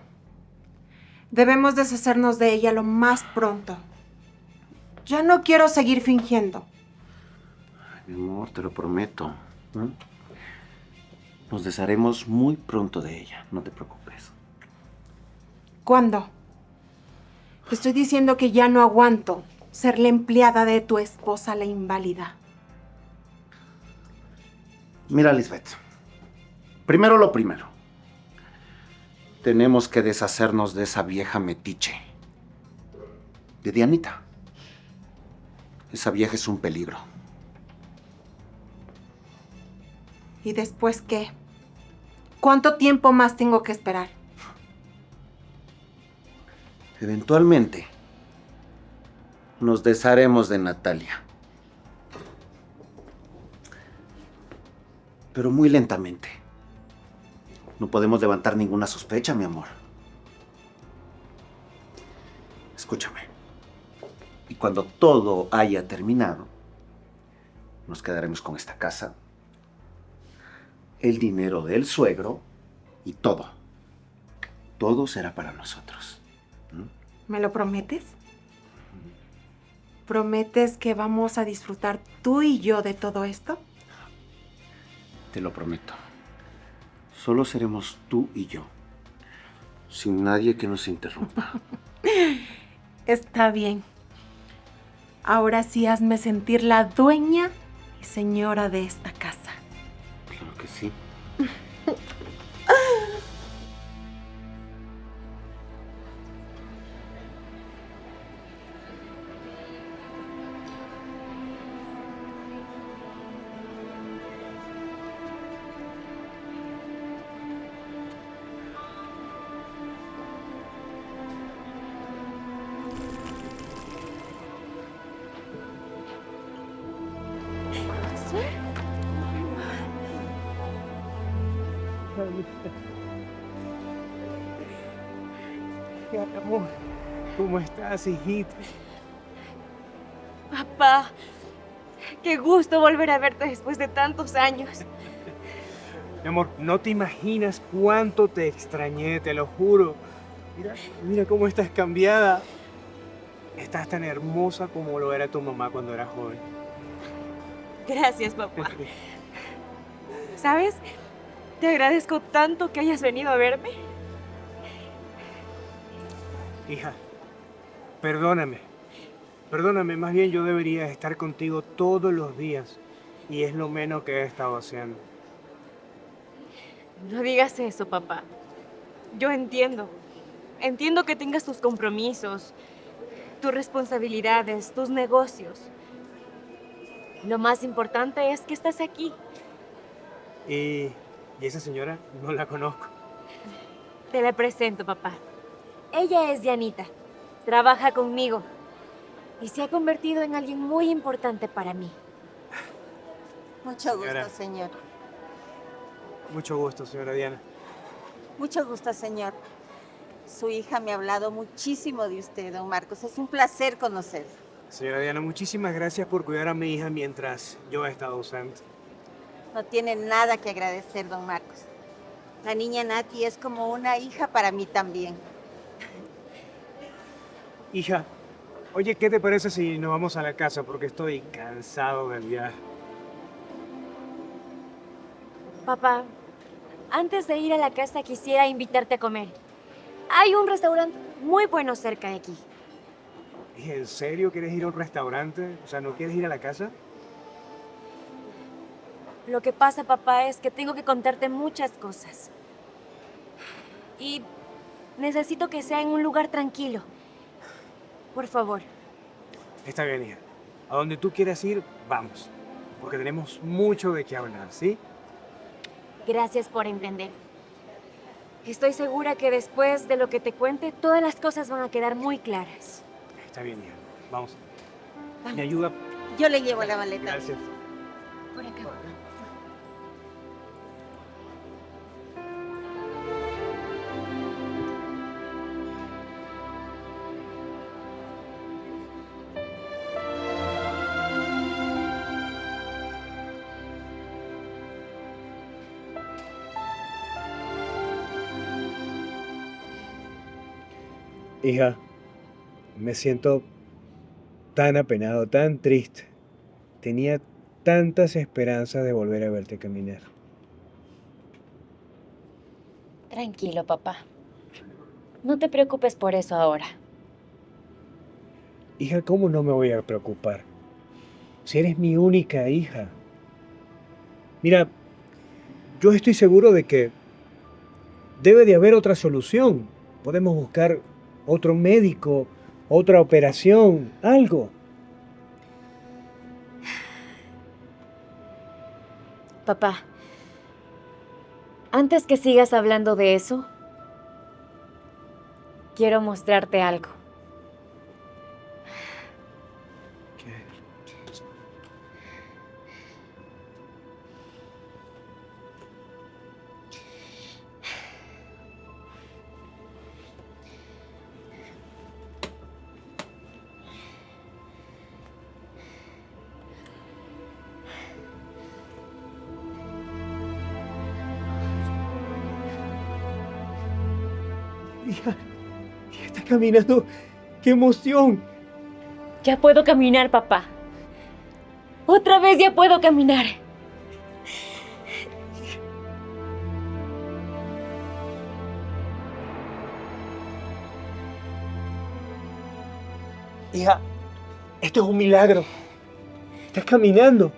debemos deshacernos de ella lo más pronto. Ya no quiero seguir fingiendo. Ay, mi amor, te lo prometo. Nos desharemos muy pronto de ella, no te preocupes. ¿Cuándo? Te estoy diciendo que ya no aguanto ser la empleada de tu esposa, la inválida. Mira, Lisbeth. Primero lo primero. Tenemos que deshacernos de esa vieja metiche. De Dianita. Esa vieja es un peligro. ¿Y después qué? ¿Cuánto tiempo más tengo que esperar? Eventualmente, nos desharemos de Natalia. Pero muy lentamente. No podemos levantar ninguna sospecha, mi amor. Escúchame. Y cuando todo haya terminado, nos quedaremos con esta casa, el dinero del suegro y todo. Todo será para nosotros. ¿Me lo prometes? ¿Prometes que vamos a disfrutar tú y yo de todo esto? Te lo prometo. Solo seremos tú y yo. Sin nadie que nos interrumpa. Está bien. Ahora sí hazme sentir la dueña y señora de esta casa. Claro que sí. mami. Mi amor, ¿cómo estás, hijita? Papá, qué gusto volver a verte después de tantos años. Mi amor, no te imaginas cuánto te extrañé, te lo juro. Mira cómo estás cambiada. Estás tan hermosa como lo era tu mamá cuando era joven. Gracias, papá. ¿Sabes? Te agradezco tanto que hayas venido a verme. Hija, perdóname. Perdóname, más bien yo debería estar contigo todos los días. Y es lo menos que he estado haciendo. No digas eso, papá. Yo entiendo. Entiendo que tengas tus compromisos, tus responsabilidades, tus negocios. Lo más importante es que estás aquí. Y esa señora no la conozco. Te la presento, papá. Ella es Dianita. Trabaja conmigo. Y se ha convertido en alguien muy importante para mí. Mucho gusto, Señora. señor. Mucho gusto, señora Diana. Mucho gusto, señor. Su hija me ha hablado muchísimo de usted, don Marcos. Es un placer conocerlo. Señora Diana, muchísimas gracias por cuidar a mi hija mientras yo he estado ausente. No tiene nada que agradecer, don Marcos. La niña Nati es como una hija para mí también. Hija, oye, ¿qué te parece si nos vamos a la casa? Porque estoy cansado del viaje. Papá, antes de ir a la casa quisiera invitarte a comer. Hay un restaurante muy bueno cerca de aquí. Hija, ¿en serio quieres ir a un restaurante? O sea, ¿no quieres ir a la casa? Lo que pasa, papá, es que tengo que contarte muchas cosas. Y necesito que sea en un lugar tranquilo. Por favor. Está bien, hija. A donde tú quieras ir, vamos. Porque tenemos mucho de qué hablar, ¿sí? Gracias por entender. Estoy segura que después de lo que te cuente, todas las cosas van a quedar muy claras. Está bien, hija. Vamos. Vamos. ¿Me ayuda? Yo le llevo la maleta. Gracias. Por acá. Hija, me siento tan apenado, tan triste. Tenía tantas esperanzas de volver a verte caminar. Tranquilo, papá. No te preocupes por eso ahora. Hija, ¿cómo no me voy a preocupar? Si eres mi única hija. Mira, yo estoy seguro de que debe de haber otra solución. Podemos buscar otro médico, otra operación, algo. Papá, antes que sigas hablando de eso, quiero mostrarte algo. Hija, está caminando. ¡Qué emoción! Ya puedo caminar, papá. Otra vez ya puedo caminar. Hija, esto es un milagro. Estás caminando.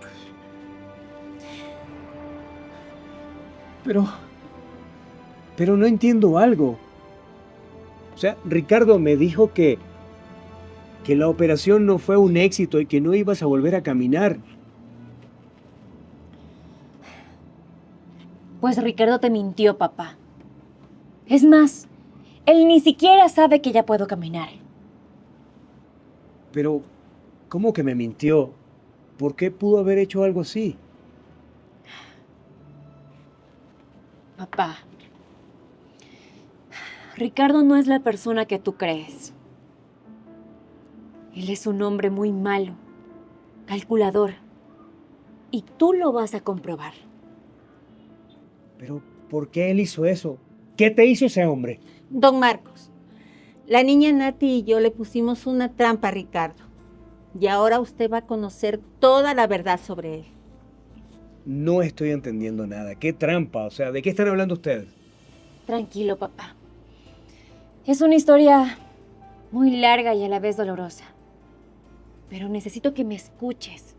Pero no entiendo algo. O sea, Ricardo me dijo que la operación no fue un éxito y que no ibas a volver a caminar. Pues Ricardo te mintió, papá. Es más, él ni siquiera sabe que ya puedo caminar. Pero, ¿cómo que me mintió? ¿Por qué pudo haber hecho algo así? Papá, Ricardo no es la persona que tú crees. Él es un hombre muy malo, calculador. Y tú lo vas a comprobar. Pero, ¿por qué él hizo eso? ¿Qué te hizo ese hombre? Don Marcos, la niña Nati y yo le pusimos una trampa a Ricardo. Y ahora usted va a conocer toda la verdad sobre él. No estoy entendiendo nada. ¿Qué trampa? O sea, ¿de qué están hablando ustedes? Tranquilo, papá. Es una historia muy larga y a la vez dolorosa. Pero necesito que me escuches.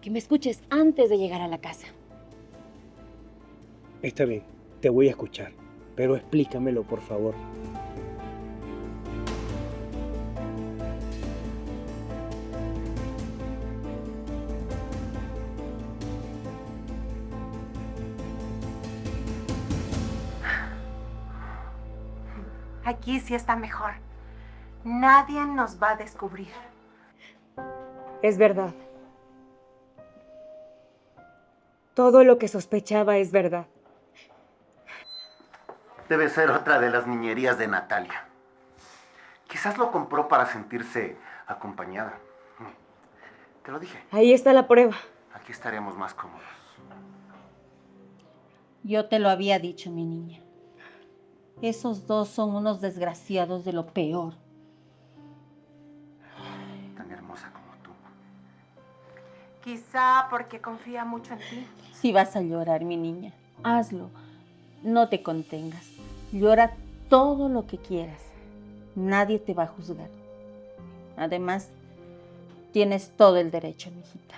Que me escuches antes de llegar a la casa. Está bien, te voy a escuchar. Pero explícamelo, por favor. Aquí sí está mejor. Nadie nos va a descubrir. Es verdad. Todo lo que sospechaba es verdad. Debe ser otra de las niñerías de Natalia. Quizás lo compró para sentirse acompañada. Te lo dije. Ahí está la prueba. Aquí estaremos más cómodos. Yo te lo había dicho, mi niña. Esos dos son unos desgraciados de lo peor. Tan hermosa como tú. Quizá porque confía mucho en ti. Si vas a llorar, mi niña, hazlo. No te contengas. Llora todo lo que quieras. Nadie te va a juzgar. Además, tienes todo el derecho, mijita.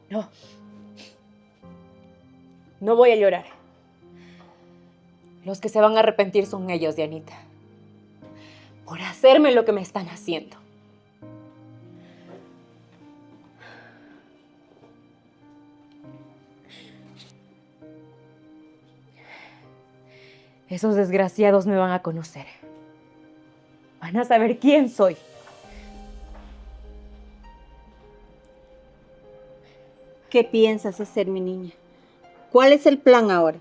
No. No voy a llorar. Los que se van a arrepentir son ellos, Dianita. Por hacerme lo que me están haciendo. Esos desgraciados me van a conocer. Van a saber quién soy. ¿Qué piensas hacer, mi niña? ¿Cuál es el plan ahora?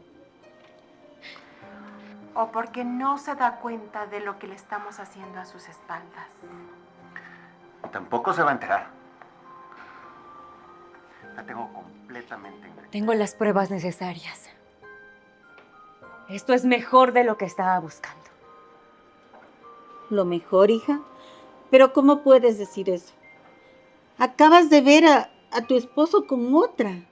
O porque no se da cuenta de lo que le estamos haciendo a sus espaldas. Tampoco se va a enterar. La tengo completamente engañada. Tengo las pruebas necesarias. Esto es mejor de lo que estaba buscando. Lo mejor, hija. Pero ¿cómo puedes decir eso? Acabas de ver a tu esposo con otra.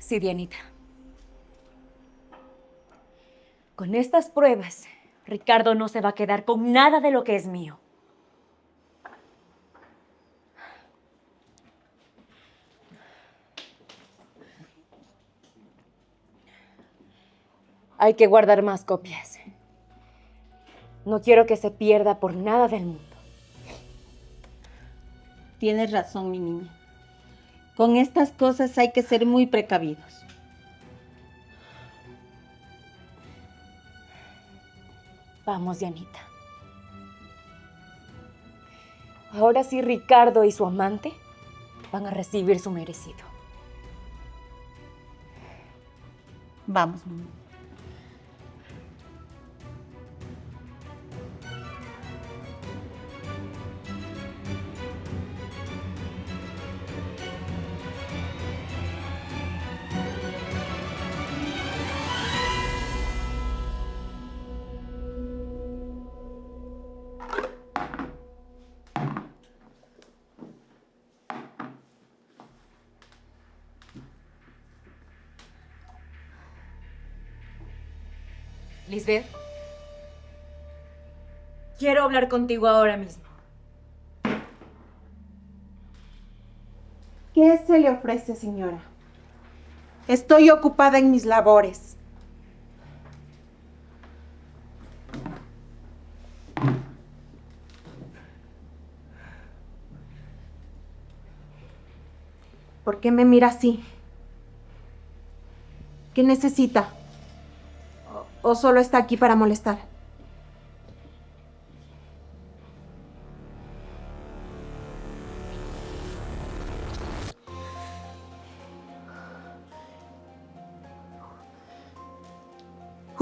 Sí, Dianita. Con estas pruebas, Ricardo no se va a quedar con nada de lo que es mío. Hay que guardar más copias. No quiero que se pierda por nada del mundo. Tienes razón, mi niña. Con estas cosas hay que ser muy precavidos. Vamos, Dianita. Ahora sí, Ricardo y su amante van a recibir su merecido. Vamos, mi niña. Lisbeth, quiero hablar contigo ahora mismo. ¿Qué se le ofrece, señora? Estoy ocupada en mis labores. ¿Por qué me mira así? ¿Qué necesita? ¿O solo está aquí para molestar?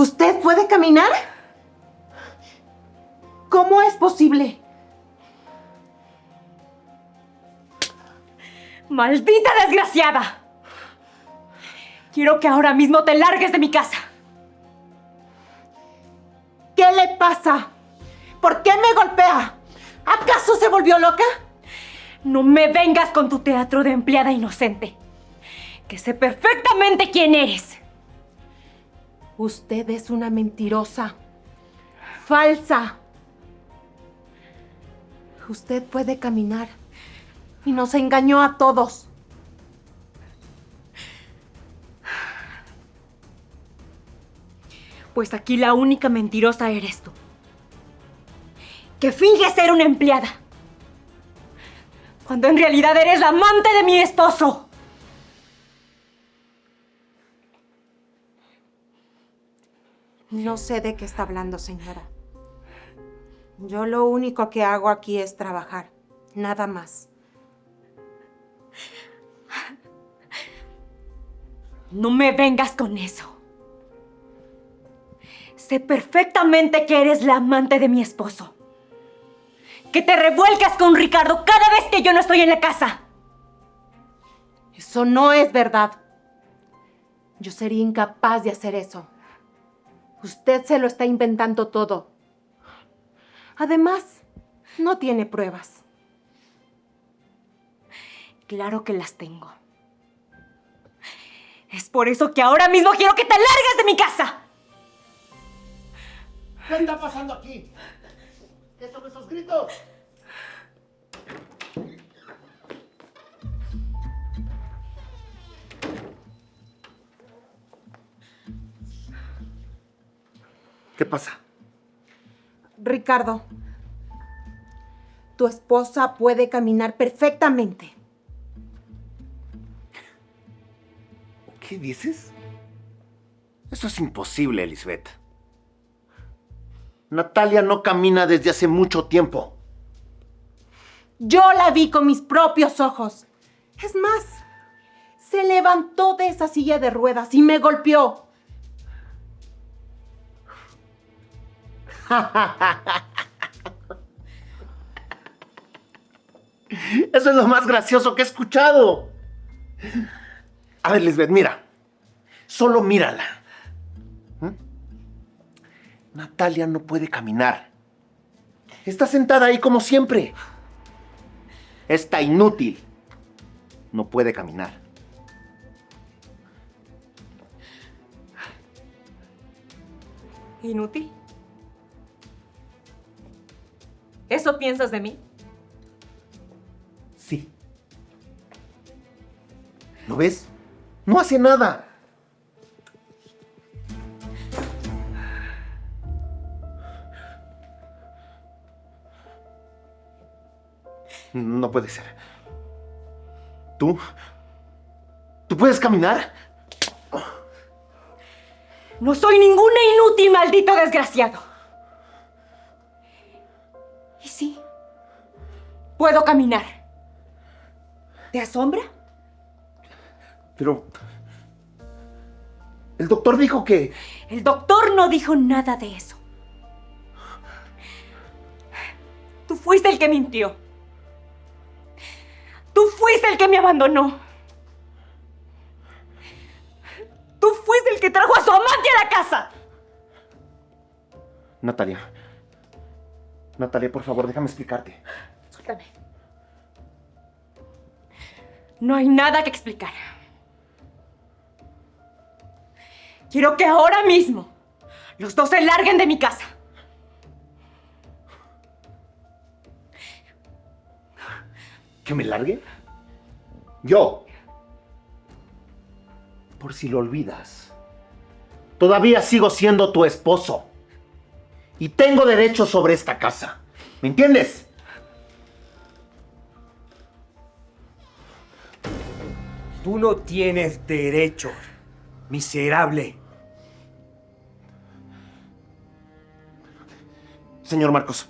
¿Usted puede caminar? ¿Cómo es posible? ¡Maldita desgraciada! Quiero que ahora mismo te largues de mi casa. ¿Qué le pasa? ¿Por qué me golpea? ¿Acaso se volvió loca? No me vengas con tu teatro de empleada inocente. Que sé perfectamente quién eres. Usted es una mentirosa. Falsa. Usted puede caminar. Y nos engañó a todos. Pues aquí la única mentirosa eres tú. Que finges ser una empleada. Cuando en realidad eres la amante de mi esposo. No sé de qué está hablando, señora. Yo lo único que hago aquí es trabajar. Nada más. No me vengas con eso. Sé perfectamente que eres la amante de mi esposo. Que te revuelcas con Ricardo cada vez que yo no estoy en la casa. Eso no es verdad. Yo sería incapaz de hacer eso. Usted se lo está inventando todo. Además, no tiene pruebas. Claro que las tengo. Es por eso que ahora mismo quiero que te largues de mi casa. ¿Qué está pasando aquí? ¿Qué son esos gritos? ¿Qué pasa? Ricardo, tu esposa puede caminar perfectamente. ¿Qué dices? Eso es imposible, Elizabeth. Natalia no camina desde hace mucho tiempo. Yo la vi con mis propios ojos. Es más, se levantó de esa silla de ruedas y me golpeó. Eso es lo más gracioso que he escuchado. A ver, Lisbeth, mira. Solo mírala. ¿Mm? Natalia no puede caminar. Está sentada ahí como siempre. Está inútil. No puede caminar. ¿Inútil? ¿Eso piensas de mí? Sí. ¿Lo ves? No hace nada. No puede ser. ¿Tú? ¿Tú puedes caminar? No soy ninguna inútil, maldito desgraciado. Y sí, puedo caminar. ¿Te asombra? Pero... el doctor dijo que... El doctor no dijo nada de eso. Tú fuiste el que mintió. Tú fuiste el que me abandonó. Tú fuiste el que trajo a su amante a la casa. Natalia. Natalia, por favor, déjame explicarte. Suéltame. No hay nada que explicar. Quiero que ahora mismo los dos se larguen de mi casa. ¿Que me largue? Yo. Por si lo olvidas. Todavía sigo siendo tu esposo. Y tengo derecho sobre esta casa. ¿Me entiendes? Tú no tienes derecho, miserable. Señor Marcos.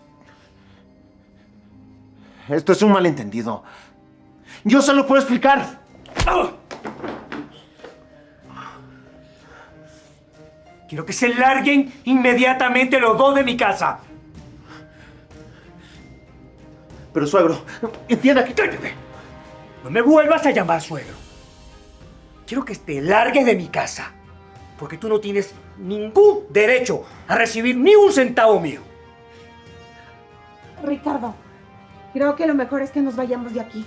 Esto es un malentendido. Yo se lo puedo explicar. Quiero que se larguen inmediatamente los dos de mi casa. Pero suegro, entienda que... ¡Cállate! No me vuelvas a llamar suegro. Quiero que te largues de mi casa, porque tú no tienes ningún derecho a recibir ni un centavo mío. Ricardo, creo que lo mejor es que nos vayamos de aquí.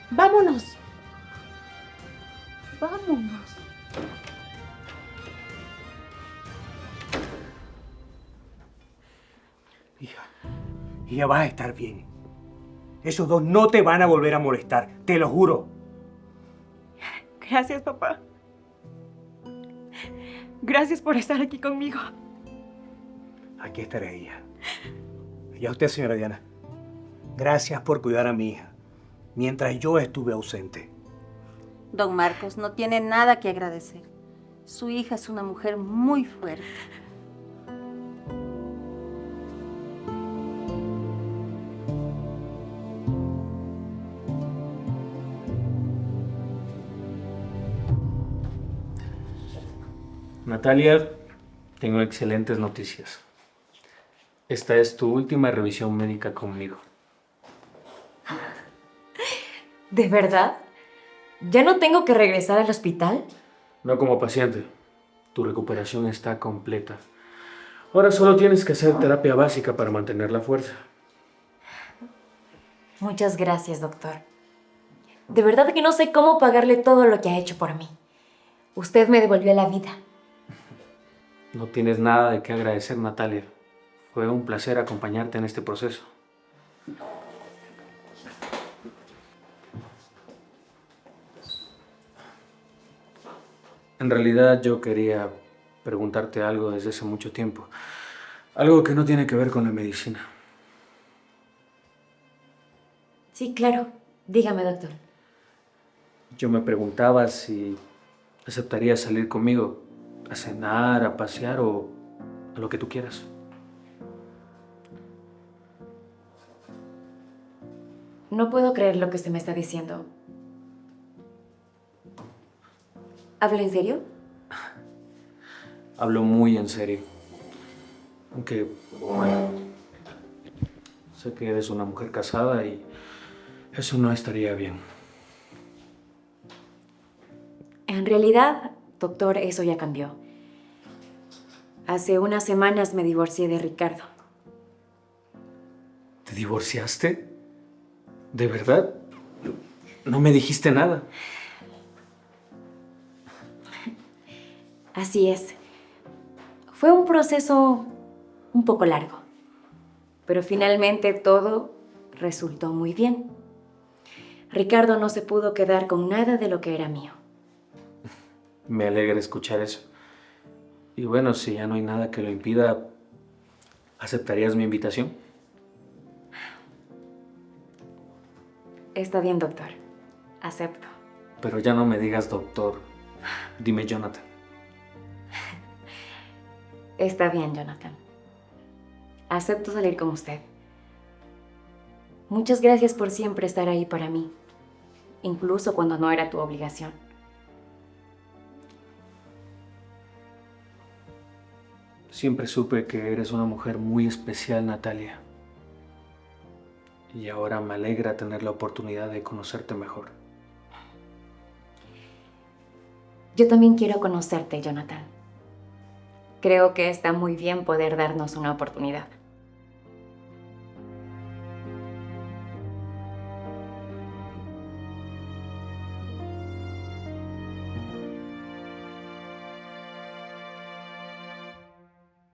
¡Vámonos! ¡Vámonos! Hija, vas a estar bien. Esos dos no te van a volver a molestar, te lo juro. Gracias, papá. Gracias por estar aquí conmigo. Aquí estaré, hija. Y a usted, señora Diana, gracias por cuidar a mi hija mientras yo estuve ausente. Don Marcos no tiene nada que agradecer. Su hija es una mujer muy fuerte. Natalia, tengo excelentes noticias. Esta es tu última revisión médica conmigo. ¿De verdad? ¿Ya no tengo que regresar al hospital? No como paciente. Tu recuperación está completa. Ahora solo tienes que hacer terapia básica para mantener la fuerza. Muchas gracias, doctor. De verdad que no sé cómo pagarle todo lo que ha hecho por mí. Usted me devolvió la vida. No tienes nada de qué agradecer, Natalia. Fue un placer acompañarte en este proceso. En realidad yo quería preguntarte algo desde hace mucho tiempo. Algo que no tiene que ver con la medicina. Sí, claro. Dígame, doctor. Yo me preguntaba si aceptarías salir conmigo a cenar, a pasear o a lo que tú quieras. No puedo creer lo que usted me está diciendo. ¿Habla en serio? Hablo muy en serio. Aunque, bueno, sé que eres una mujer casada y eso no estaría bien. En realidad, doctor, eso ya cambió. Hace unas semanas me divorcié de Ricardo. ¿Te divorciaste? ¿De verdad? No me dijiste nada. Así es. Fue un proceso un poco largo, pero finalmente todo resultó muy bien. Ricardo no se pudo quedar con nada de lo que era mío. Me alegra escuchar eso. Y bueno, si ya no hay nada que lo impida, ¿aceptarías mi invitación? Está bien, doctor. Acepto. Pero ya no me digas doctor. Dime Jonathan. Está bien, Jonathan. Acepto salir con usted. Muchas gracias por siempre estar ahí para mí, incluso cuando no era tu obligación. Siempre supe que eres una mujer muy especial, Natalia. Y ahora me alegra tener la oportunidad de conocerte mejor. Yo también quiero conocerte, Jonathan. Creo que está muy bien poder darnos una oportunidad.